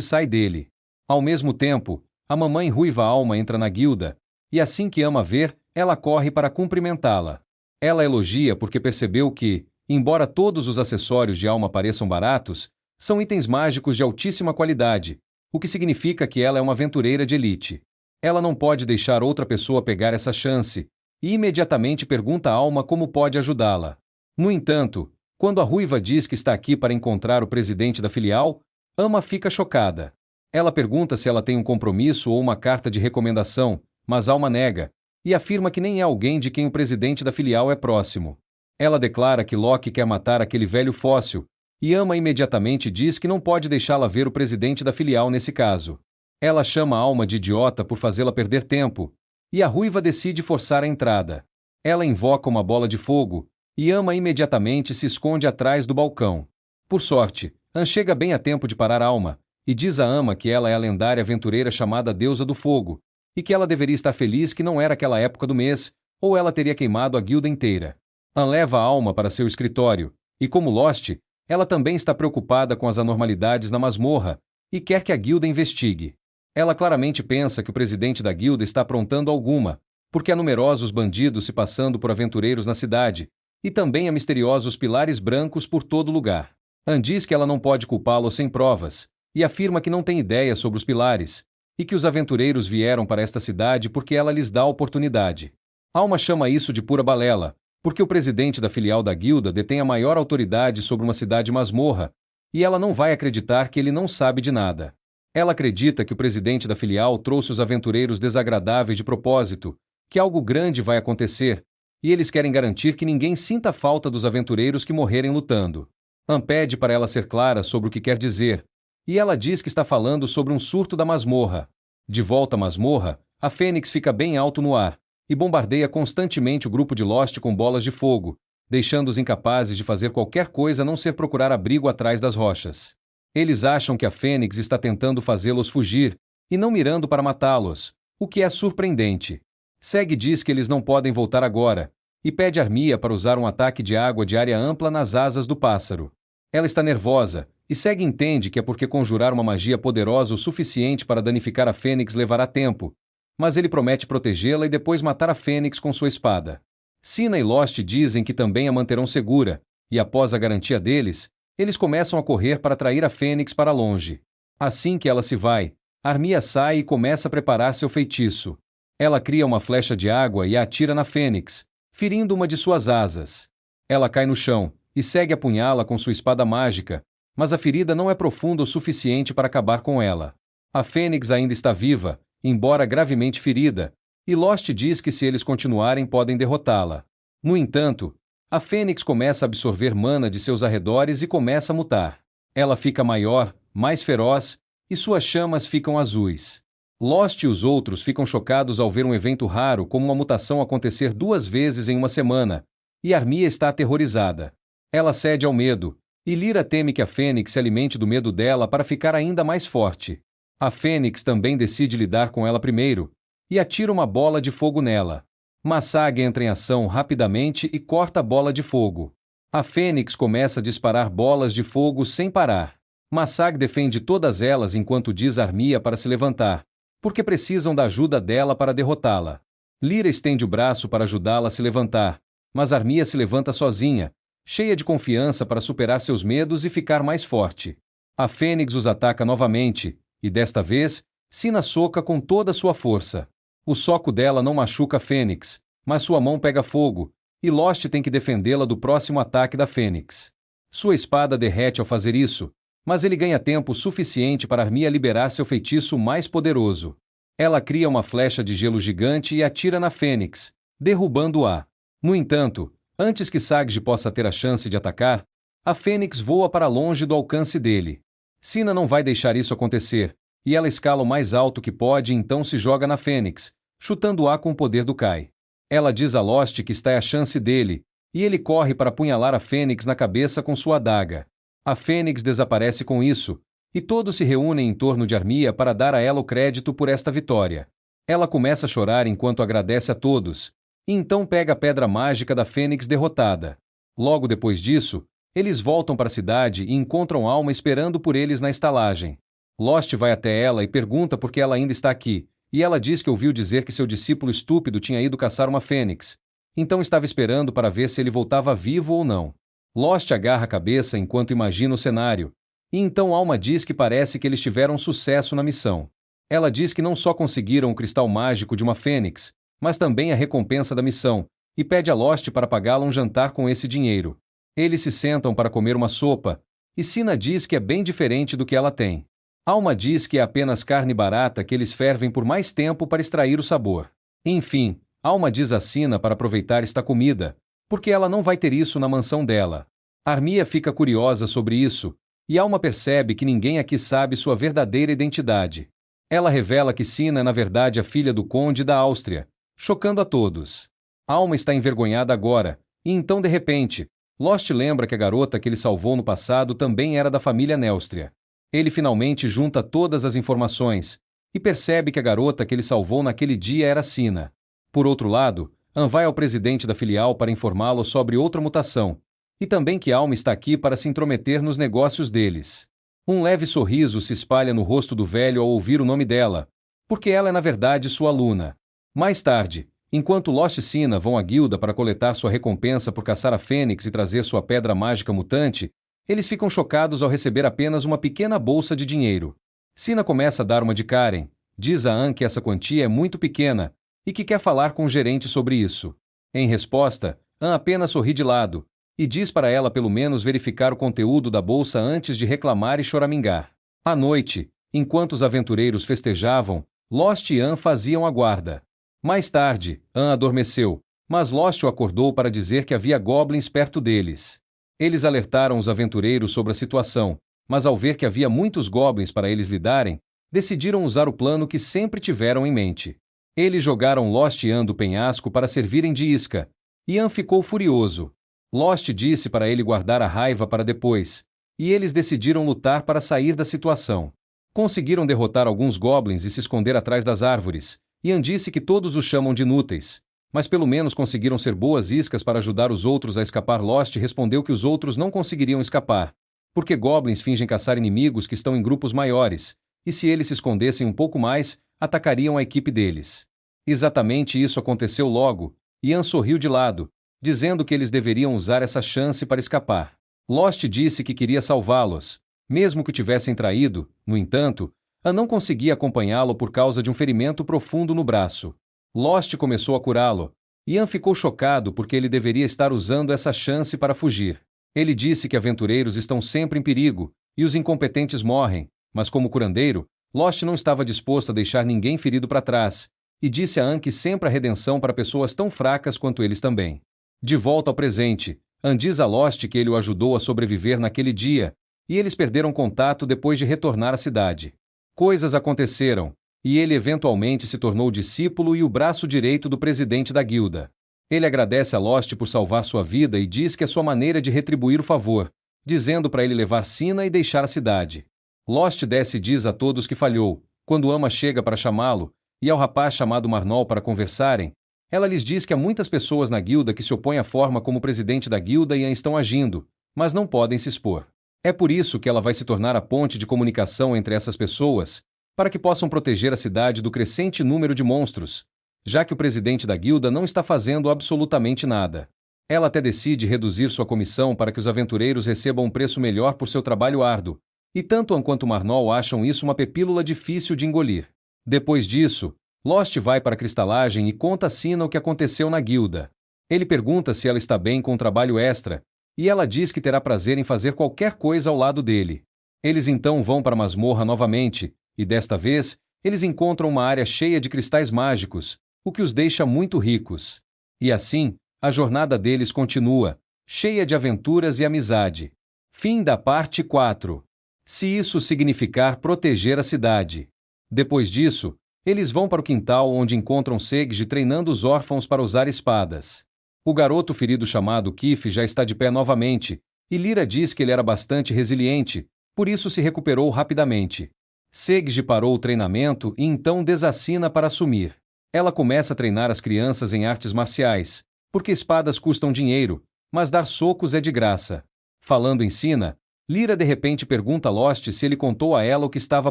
Speaker 1: sai dele. Ao mesmo tempo, a mamãe ruiva Alma entra na guilda, e assim que Ama ver, ela corre para cumprimentá-la. Ela elogia porque percebeu que, embora todos os acessórios de Alma pareçam baratos, são itens mágicos de altíssima qualidade, o que significa que ela é uma aventureira de elite. Ela não pode deixar outra pessoa pegar essa chance, e imediatamente pergunta a Alma como pode ajudá-la. No entanto, quando a ruiva diz que está aqui para encontrar o presidente da filial, Ama fica chocada. Ela pergunta se ela tem um compromisso ou uma carta de recomendação, mas Alma nega, e afirma que nem é alguém de quem o presidente da filial é próximo. Ela declara que Loki quer matar aquele velho fóssil, e Ama imediatamente diz que não pode deixá-la ver o presidente da filial nesse caso. Ela chama Alma de idiota por fazê-la perder tempo, e a ruiva decide forçar a entrada. Ela invoca uma bola de fogo, e Ama imediatamente se esconde atrás do balcão. Por sorte, An chega bem a tempo de parar Alma, e diz a Ama que ela é a lendária aventureira chamada Deusa do Fogo, e que ela deveria estar feliz que não era aquela época do mês, ou ela teria queimado a guilda inteira. An leva a Alma para seu escritório, e como Lost, ela também está preocupada com as anormalidades na masmorra, e quer que a guilda investigue. Ela claramente pensa que o presidente da guilda está aprontando alguma, porque há numerosos bandidos se passando por aventureiros na cidade, e também há misteriosos pilares brancos por todo lugar. An diz que ela não pode culpá-lo sem provas, e afirma que não tem ideia sobre os pilares, e que os aventureiros vieram para esta cidade porque ela lhes dá a oportunidade. Alma chama isso de pura balela, porque o presidente da filial da guilda detém a maior autoridade sobre uma cidade masmorra, e ela não vai acreditar que ele não sabe de nada. Ela acredita que o presidente da filial trouxe os aventureiros desagradáveis de propósito, que algo grande vai acontecer, e eles querem garantir que ninguém sinta a falta dos aventureiros que morrerem lutando. An pede para ela ser clara sobre o que quer dizer, e ela diz que está falando sobre um surto da masmorra. De volta à masmorra, a Fênix fica bem alto no ar, e bombardeia constantemente o grupo de Lost com bolas de fogo, deixando-os incapazes de fazer qualquer coisa a não ser procurar abrigo atrás das rochas. Eles acham que a Fênix está tentando fazê-los fugir, e não mirando para matá-los, o que é surpreendente. Seg diz que eles não podem voltar agora, e pede Armia para usar um ataque de água de área ampla nas asas do pássaro. Ela está nervosa, e Seg entende que é porque conjurar uma magia poderosa o suficiente para danificar a Fênix levará tempo, mas ele promete protegê-la e depois matar a Fênix com sua espada. Sina e Lost dizem que também a manterão segura, e após a garantia deles, eles começam a correr para atrair a Fênix para longe. Assim que ela se vai, Armia sai e começa a preparar seu feitiço. Ela cria uma flecha de água e a atira na Fênix, ferindo uma de suas asas. Ela cai no chão, e segue a apunhá-la com sua espada mágica, mas a ferida não é profunda o suficiente para acabar com ela. A Fênix ainda está viva, embora gravemente ferida, e Lost diz que se eles continuarem podem derrotá-la. No entanto, a Fênix começa a absorver mana de seus arredores e começa a mutar. Ela fica maior, mais feroz, e suas chamas ficam azuis. Lost e os outros ficam chocados ao ver um evento raro como uma mutação acontecer 2 vezes em uma semana, e Armia está aterrorizada. Ela cede ao medo, e Lyra teme que a Fênix se alimente do medo dela para ficar ainda mais forte. A Fênix também decide lidar com ela primeiro, e atira uma bola de fogo nela. Masag entra em ação rapidamente e corta a bola de fogo. A Fênix começa a disparar bolas de fogo sem parar. Masag defende todas elas enquanto diz a Armia para se levantar, porque precisam da ajuda dela para derrotá-la. Lyra estende o braço para ajudá-la a se levantar, mas Armia se levanta sozinha, cheia de confiança para superar seus medos e ficar mais forte. A Fênix os ataca novamente, e desta vez, Sina soca com toda a sua força. O soco dela não machuca a Fênix, mas sua mão pega fogo, e Lost tem que defendê-la do próximo ataque da Fênix. Sua espada derrete ao fazer isso, mas ele ganha tempo suficiente para Armia liberar seu feitiço mais poderoso. Ela cria uma flecha de gelo gigante e atira na Fênix, derrubando-a. No entanto, antes que Saggi possa ter a chance de atacar, a Fênix voa para longe do alcance dele. Sina não vai deixar isso acontecer, e ela escala o mais alto que pode e então se joga na Fênix, chutando-a com o poder do Kai. Ela diz a Lost que está a chance dele, e ele corre para apunhalar a Fênix na cabeça com sua adaga. A Fênix desaparece com isso, e todos se reúnem em torno de Armia para dar a ela o crédito por esta vitória. Ela começa a chorar enquanto agradece a todos, e então pega a pedra mágica da Fênix derrotada. Logo depois disso, eles voltam para a cidade e encontram Alma esperando por eles na estalagem. Lost vai até ela e pergunta por que ela ainda está aqui, e ela diz que ouviu dizer que seu discípulo estúpido tinha ido caçar uma Fênix, então estava esperando para ver se ele voltava vivo ou não. Lost agarra a cabeça enquanto imagina o cenário, e então Alma diz que parece que eles tiveram sucesso na missão. Ela diz que não só conseguiram o cristal mágico de uma Fênix, mas também a recompensa da missão, e pede a Lost para pagá-la um jantar com esse dinheiro. Eles se sentam para comer uma sopa, e Sina diz que é bem diferente do que ela tem. Alma diz que é apenas carne barata que eles fervem por mais tempo para extrair o sabor. Enfim, Alma diz a Sina para aproveitar esta comida, porque ela não vai ter isso na mansão dela. Armia fica curiosa sobre isso, e Alma percebe que ninguém aqui sabe sua verdadeira identidade. Ela revela que Sina é na verdade a filha do conde da Áustria, chocando a todos. Alma está envergonhada agora, e então de repente, Lost lembra que a garota que ele salvou no passado também era da família Neustria. Ele finalmente junta todas as informações, e percebe que a garota que ele salvou naquele dia era Sina. Por outro lado, An vai ao presidente da filial para informá-lo sobre outra mutação, e também que Alma está aqui para se intrometer nos negócios deles. Um leve sorriso se espalha no rosto do velho ao ouvir o nome dela, porque ela é na verdade sua aluna. Mais tarde, enquanto Lost e Sina vão à guilda para coletar sua recompensa por caçar a Fênix e trazer sua pedra mágica mutante, eles ficam chocados ao receber apenas uma pequena bolsa de dinheiro. Sina começa a dar uma de Karen, diz a An que essa quantia é muito pequena, e que quer falar com o gerente sobre isso. Em resposta, An apenas sorri de lado, e diz para ela pelo menos verificar o conteúdo da bolsa antes de reclamar e choramingar. À noite, enquanto os aventureiros festejavam, Lost e An faziam a guarda. Mais tarde, An adormeceu, mas Lost o acordou para dizer que havia goblins perto deles. Eles alertaram os aventureiros sobre a situação, mas ao ver que havia muitos goblins para eles lidarem, decidiram usar o plano que sempre tiveram em mente. Eles jogaram Lost e An do penhasco para servirem de isca, e An ficou furioso. Lost disse para ele guardar a raiva para depois, e eles decidiram lutar para sair da situação. Conseguiram derrotar alguns goblins e se esconder atrás das árvores, e An disse que todos os chamam de inúteis, mas pelo menos conseguiram ser boas iscas para ajudar os outros a escapar. Lost respondeu que os outros não conseguiriam escapar, porque goblins fingem caçar inimigos que estão em grupos maiores, e se eles se escondessem um pouco mais, atacariam a equipe deles. Exatamente isso aconteceu logo, e An sorriu de lado, dizendo que eles deveriam usar essa chance para escapar. Lost disse que queria salvá-los, mesmo que o tivessem traído. No entanto, An não conseguia acompanhá-lo por causa de um ferimento profundo no braço. Lost começou a curá-lo, e An ficou chocado porque ele deveria estar usando essa chance para fugir. Ele disse que aventureiros estão sempre em perigo, e os incompetentes morrem, mas como curandeiro, Lost não estava disposto a deixar ninguém ferido para trás, e disse a An que sempre há redenção para pessoas tão fracas quanto eles também. De volta ao presente, An diz a Lost que ele o ajudou a sobreviver naquele dia, e eles perderam contato depois de retornar à cidade. Coisas aconteceram, e ele eventualmente se tornou discípulo e o braço direito do presidente da guilda. Ele agradece a Lost por salvar sua vida e diz que é sua maneira de retribuir o favor, dizendo para ele levar Cina e deixar a cidade. Lost desce e diz a todos que falhou. Quando Ama chega para chamá-lo, e ao rapaz chamado Marnol para conversarem, ela lhes diz que há muitas pessoas na guilda que se opõem à forma como o presidente da guilda e estão agindo, mas não podem se expor. É por isso que ela vai se tornar a ponte de comunicação entre essas pessoas, para que possam proteger a cidade do crescente número de monstros, já que o presidente da guilda não está fazendo absolutamente nada. Ela até decide reduzir sua comissão para que os aventureiros recebam um preço melhor por seu trabalho árduo, e tanto An quanto Marnol acham isso uma pepílula difícil de engolir. Depois disso, Lost vai para a cristalagem e conta a Cina o que aconteceu na guilda. Ele pergunta se ela está bem com o trabalho extra, e ela diz que terá prazer em fazer qualquer coisa ao lado dele. Eles então vão para a masmorra novamente, e desta vez, eles encontram uma área cheia de cristais mágicos, o que os deixa muito ricos. E assim, a jornada deles continua, cheia de aventuras e amizade. Fim da parte 4. Se isso significar proteger a cidade. Depois disso, eles vão para o quintal onde encontram Segde treinando os órfãos para usar espadas. O garoto ferido chamado Kif já está de pé novamente, e Lyra diz que ele era bastante resiliente, por isso se recuperou rapidamente. Segde parou o treinamento e então desassina para assumir. Ela começa a treinar as crianças em artes marciais, porque espadas custam dinheiro, mas dar socos é de graça. Falando em Cina, Lyra de repente pergunta a Lost se ele contou a ela o que estava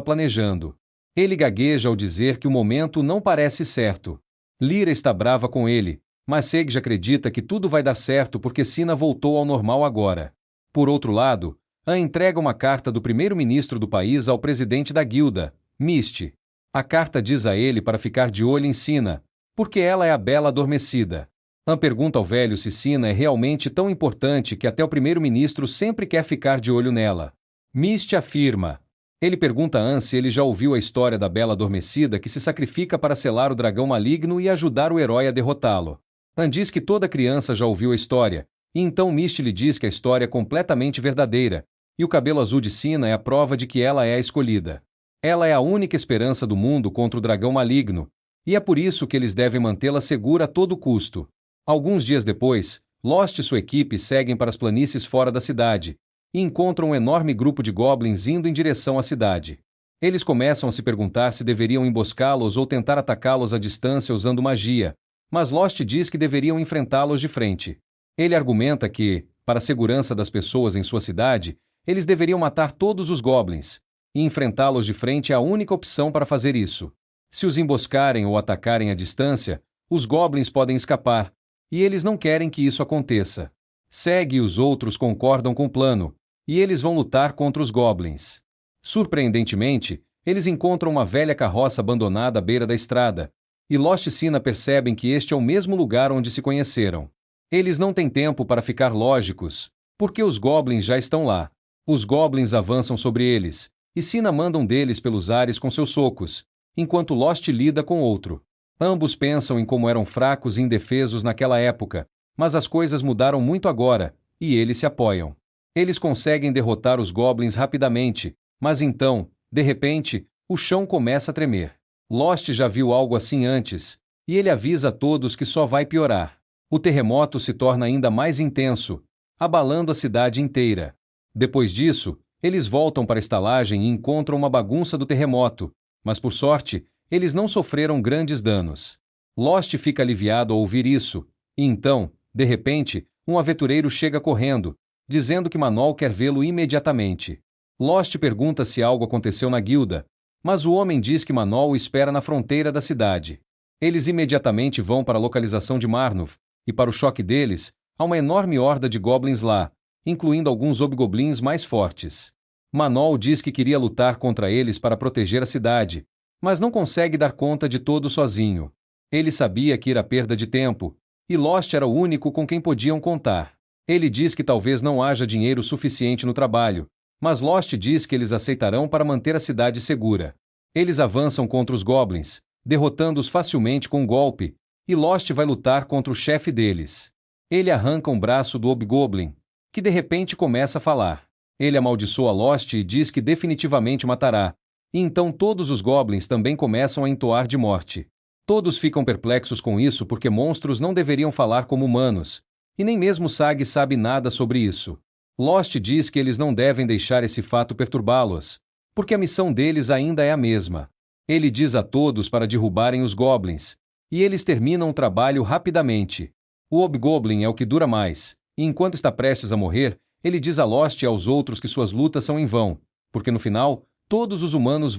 Speaker 1: planejando. Ele gagueja ao dizer que o momento não parece certo. Lyra está brava com ele, mas Segde acredita que tudo vai dar certo porque Cina voltou ao normal agora. Por outro lado, An entrega uma carta do primeiro-ministro do país ao presidente da guilda, Mist. A carta diz a ele para ficar de olho em Cina, porque ela é a Bela Adormecida. An pergunta ao velho se Cina é realmente tão importante que até o primeiro-ministro sempre quer ficar de olho nela. Mist afirma. Ele pergunta a An se ele já ouviu a história da Bela Adormecida que se sacrifica para selar o dragão maligno e ajudar o herói a derrotá-lo. An diz que toda criança já ouviu a história, e então Mist lhe diz que a história é completamente verdadeira, e o cabelo azul de Cina é a prova de que ela é a escolhida. Ela é a única esperança do mundo contra o dragão maligno, e é por isso que eles devem mantê-la segura a todo custo. Alguns dias depois, Lost e sua equipe seguem para as planícies fora da cidade, e encontram um enorme grupo de goblins indo em direção à cidade. Eles começam a se perguntar se deveriam emboscá-los ou tentar atacá-los à distância usando magia, mas Lost diz que deveriam enfrentá-los de frente. Ele argumenta que, para a segurança das pessoas em sua cidade, eles deveriam matar todos os goblins, e enfrentá-los de frente é a única opção para fazer isso. Se os emboscarem ou atacarem à distância, os goblins podem escapar, e eles não querem que isso aconteça. Seg e os outros concordam com o plano, e eles vão lutar contra os goblins. Surpreendentemente, eles encontram uma velha carroça abandonada à beira da estrada, e Lost e Cina percebem que este é o mesmo lugar onde se conheceram. Eles não têm tempo para ficar lógicos, porque os goblins já estão lá. Os goblins avançam sobre eles, e Cina manda um deles pelos ares com seus socos, enquanto Lost lida com outro. Ambos pensam em como eram fracos e indefesos naquela época, mas as coisas mudaram muito agora, e eles se apoiam. Eles conseguem derrotar os goblins rapidamente, mas então, de repente, o chão começa a tremer. Lost já viu algo assim antes, e ele avisa a todos que só vai piorar. O terremoto se torna ainda mais intenso, abalando a cidade inteira. Depois disso, eles voltam para a estalagem e encontram uma bagunça do terremoto, mas por sorte, eles não sofreram grandes danos. Lost fica aliviado ao ouvir isso, e então, de repente, um aventureiro chega correndo, dizendo que Manol quer vê-lo imediatamente. Lost pergunta se algo aconteceu na guilda, mas o homem diz que Manol o espera na fronteira da cidade. Eles imediatamente vão para a localização de Marnov, e para o choque deles, há uma enorme horda de goblins lá, incluindo alguns hobgoblins mais fortes. Manol diz que queria lutar contra eles para proteger a cidade, mas não consegue dar conta de todo sozinho. Ele sabia que era perda de tempo, e Lost era o único com quem podiam contar. Ele diz que talvez não haja dinheiro suficiente no trabalho, mas Lost diz que eles aceitarão para manter a cidade segura. Eles avançam contra os goblins, derrotando-os facilmente com um golpe, e Lost vai lutar contra o chefe deles. Ele arranca um braço do hobgoblin, que de repente começa a falar. Ele amaldiçoa Lost e diz que definitivamente o matará, E então todos os goblins também começam a entoar de morte. Todos ficam perplexos com isso porque monstros não deveriam falar como humanos, e nem mesmo Sag sabe nada sobre isso. Lost diz que eles não devem deixar esse fato perturbá-los, porque a missão deles ainda é a mesma. Ele diz a todos para derrubarem os goblins, e eles terminam o trabalho rapidamente. O Hobgoblin é o que dura mais, e enquanto está prestes a morrer, ele diz a Lost e aos outros que suas lutas são em vão, porque no final, todos os humanos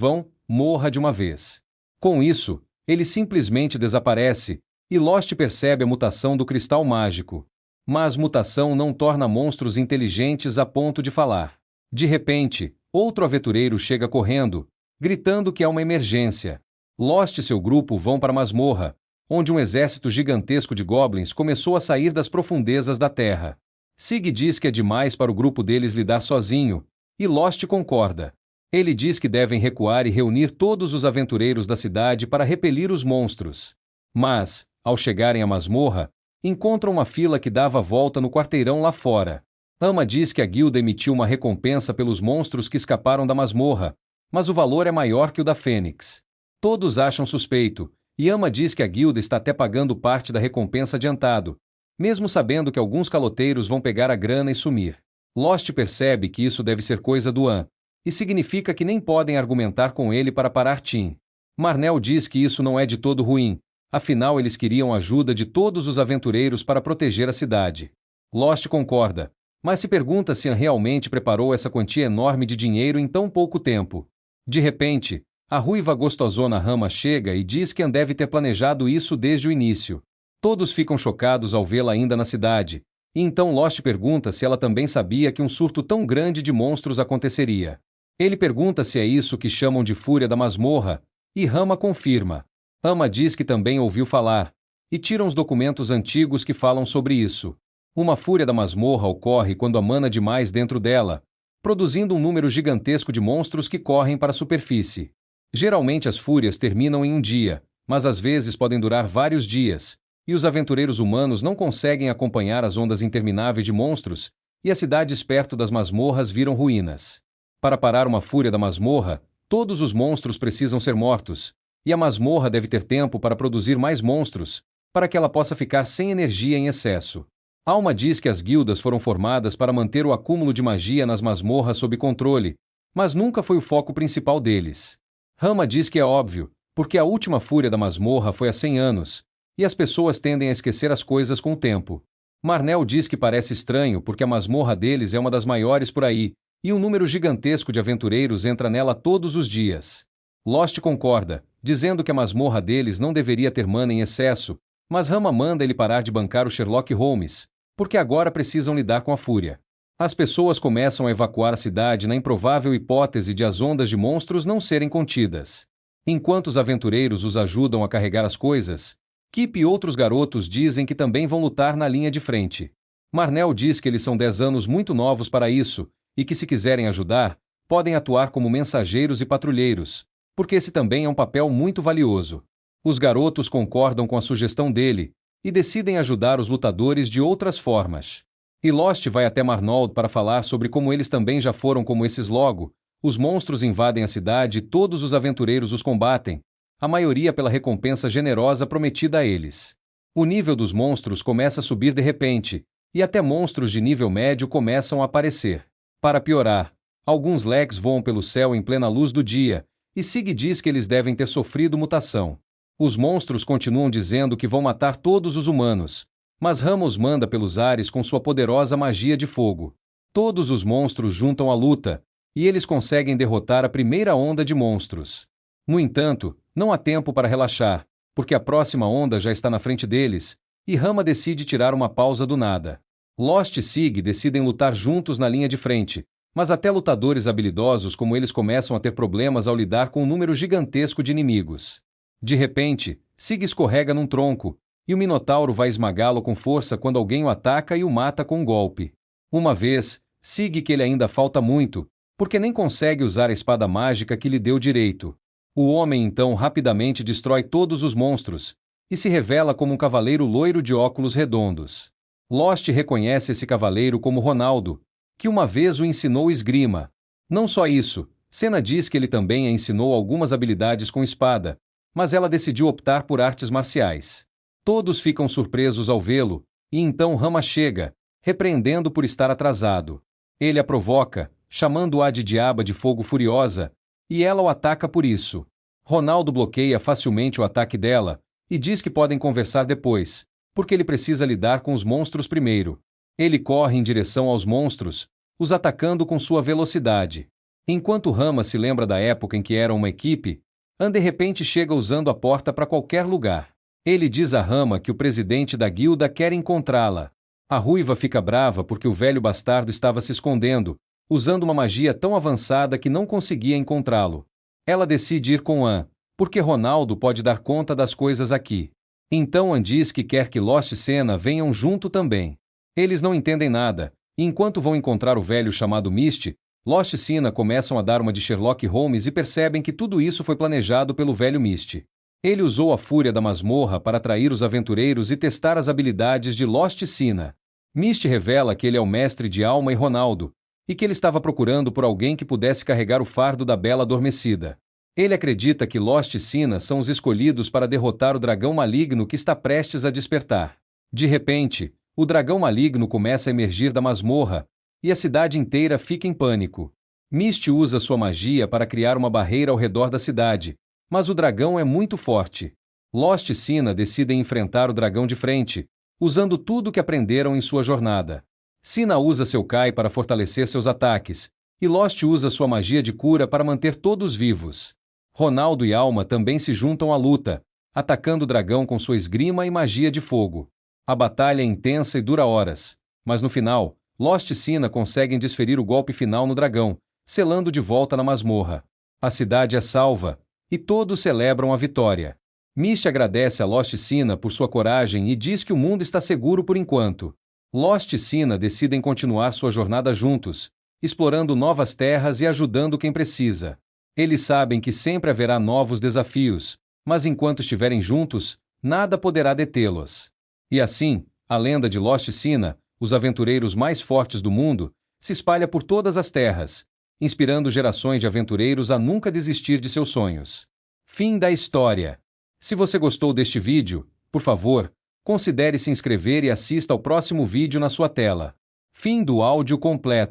Speaker 1: morra de uma vez. Com isso, ele simplesmente desaparece, e Lost percebe a mutação do cristal mágico. Mas mutação não torna monstros inteligentes a ponto de falar. De repente, outro aventureiro chega correndo, gritando que há uma emergência. Lost e seu grupo vão para a masmorra, onde um exército gigantesco de goblins começou a sair das profundezas da terra. Sig diz que é demais para o grupo deles lidar sozinho, e Lost concorda. Ele diz que devem recuar e reunir todos os aventureiros da cidade para repelir os monstros. Mas, ao chegarem à masmorra, encontram uma fila que dava volta no quarteirão lá fora. Ama diz que a guilda emitiu uma recompensa pelos monstros que escaparam da masmorra, mas o valor é maior que o da Fênix. Todos acham suspeito, e Ama diz que a guilda está até pagando parte da recompensa adiantado, mesmo sabendo que alguns caloteiros vão pegar a grana e sumir. Lost percebe que isso deve ser coisa do An, e significa que nem podem argumentar com ele para parar Tim. Marnell diz que isso não é de todo ruim, afinal eles queriam a ajuda de todos os aventureiros para proteger a cidade. Lost concorda, mas se pergunta se An realmente preparou essa quantia enorme de dinheiro em tão pouco tempo. De repente, a ruiva gostosona Rama chega e diz que An deve ter planejado isso desde o início. Todos ficam chocados ao vê-la ainda na cidade, e então Lost pergunta se ela também sabia que um surto tão grande de monstros aconteceria. Ele pergunta se é isso que chamam de fúria da masmorra, e Rama confirma. Ama diz que também ouviu falar, e tira uns documentos antigos que falam sobre isso. Uma fúria da masmorra ocorre quando emana demais dentro dela, produzindo um número gigantesco de monstros que correm para a superfície. Geralmente as fúrias terminam em um dia, mas às vezes podem durar vários dias, e os aventureiros humanos não conseguem acompanhar as ondas intermináveis de monstros, e as cidades perto das masmorras viram ruínas. Para parar uma fúria da masmorra, todos os monstros precisam ser mortos, e a masmorra deve ter tempo para produzir mais monstros, para que ela possa ficar sem energia em excesso. Alma diz que as guildas foram formadas para manter o acúmulo de magia nas masmorras sob controle, mas nunca foi o foco principal deles. Rama diz que é óbvio, porque a última fúria da masmorra foi há 100 anos, e as pessoas tendem a esquecer as coisas com o tempo. Marnell diz que parece estranho porque a masmorra deles é uma das maiores por aí, e um número gigantesco de aventureiros entra nela todos os dias. Lost concorda, dizendo que a masmorra deles não deveria ter mana em excesso, mas Rama manda ele parar de bancar o Sherlock Holmes, porque agora precisam lidar com a fúria. As pessoas começam a evacuar a cidade na improvável hipótese de as ondas de monstros não serem contidas. Enquanto os aventureiros os ajudam a carregar as coisas, Kip e outros garotos dizem que também vão lutar na linha de frente. Marnell diz que eles são 10 anos muito novos para isso, e que se quiserem ajudar, podem atuar como mensageiros e patrulheiros, porque esse também é um papel muito valioso. Os garotos concordam com a sugestão dele, e decidem ajudar os lutadores de outras formas. E Lost vai até Marnold para falar sobre como eles também já foram como esses logo. Os monstros invadem a cidade e todos os aventureiros os combatem, a maioria pela recompensa generosa prometida a eles. O nível dos monstros começa a subir de repente, e até monstros de nível médio começam a aparecer. Para piorar, alguns legs voam pelo céu em plena luz do dia, e Sig diz que eles devem ter sofrido mutação. Os monstros continuam dizendo que vão matar todos os humanos, mas Rama os manda pelos ares com sua poderosa magia de fogo. Todos os monstros juntam a luta, e eles conseguem derrotar a primeira onda de monstros. No entanto, não há tempo para relaxar, porque a próxima onda já está na frente deles, e Rama decide tirar uma pausa do nada. Lost e Sig decidem lutar juntos na linha de frente, mas até lutadores habilidosos como eles começam a ter problemas ao lidar com um número gigantesco de inimigos. De repente, Sig escorrega num tronco, e o Minotauro vai esmagá-lo com força quando alguém o ataca e o mata com um golpe. Uma vez, Sig que ele ainda falta muito, porque nem consegue usar a espada mágica que lhe deu direito. O homem então rapidamente destrói todos os monstros, e se revela como um cavaleiro loiro de óculos redondos. Lost reconhece esse cavaleiro como Ronaldo, que uma vez o ensinou esgrima. Não só isso, Senna diz que ele também a ensinou algumas habilidades com espada, mas ela decidiu optar por artes marciais. Todos ficam surpresos ao vê-lo, e então Rama chega, repreendendo por estar atrasado. Ele a provoca, chamando-a de diaba de fogo furiosa, e ela o ataca por isso. Ronaldo bloqueia facilmente o ataque dela, e diz que podem conversar depois, porque ele precisa lidar com os monstros primeiro. Ele corre em direção aos monstros, os atacando com sua velocidade. Enquanto Rama se lembra da época em que era uma equipe, An de repente chega usando a porta para qualquer lugar. Ele diz a Rama que o presidente da guilda quer encontrá-la. A ruiva fica brava porque o velho bastardo estava se escondendo, usando uma magia tão avançada que não conseguia encontrá-lo. Ela decide ir com An, porque Ronaldo pode dar conta das coisas aqui. Então An diz que quer que Lost e Senna venham junto também. Eles não entendem nada, e enquanto vão encontrar o velho chamado Misty, Lost e Senna começam a dar uma de Sherlock Holmes e percebem que tudo isso foi planejado pelo velho Misty. Ele usou a fúria da masmorra para atrair os aventureiros e testar as habilidades de Lost e Senna. Misty revela que ele é o mestre de Alma e Ronaldo, e que ele estava procurando por alguém que pudesse carregar o fardo da Bela Adormecida. Ele acredita que Lost e Senna são os escolhidos para derrotar o dragão maligno que está prestes a despertar. De repente, o dragão maligno começa a emergir da masmorra, e a cidade inteira fica em pânico. Misty usa sua magia para criar uma barreira ao redor da cidade, mas o dragão é muito forte. Lost e Senna decidem enfrentar o dragão de frente, usando tudo o que aprenderam em sua jornada. Senna usa seu Kai para fortalecer seus ataques, e Lost usa sua magia de cura para manter todos vivos. Ronaldo e Alma também se juntam à luta, atacando o dragão com sua esgrima e magia de fogo. A batalha é intensa e dura horas, mas no final, Lost e Senna conseguem desferir o golpe final no dragão, selando de volta na masmorra. A cidade é salva, e todos celebram a vitória. Misty agradece a Lost e Senna por sua coragem e diz que o mundo está seguro por enquanto. Lost e Senna decidem continuar sua jornada juntos, explorando novas terras e ajudando quem precisa. Eles sabem que sempre haverá novos desafios, mas enquanto estiverem juntos, nada poderá detê-los. E assim, a lenda de Lost e Senna, os aventureiros mais fortes do mundo, se espalha por todas as terras, inspirando gerações de aventureiros a nunca desistir de seus sonhos. Fim da história. Se você gostou deste vídeo, por favor, considere se inscrever e assista ao próximo vídeo na sua tela. Fim do áudio completo.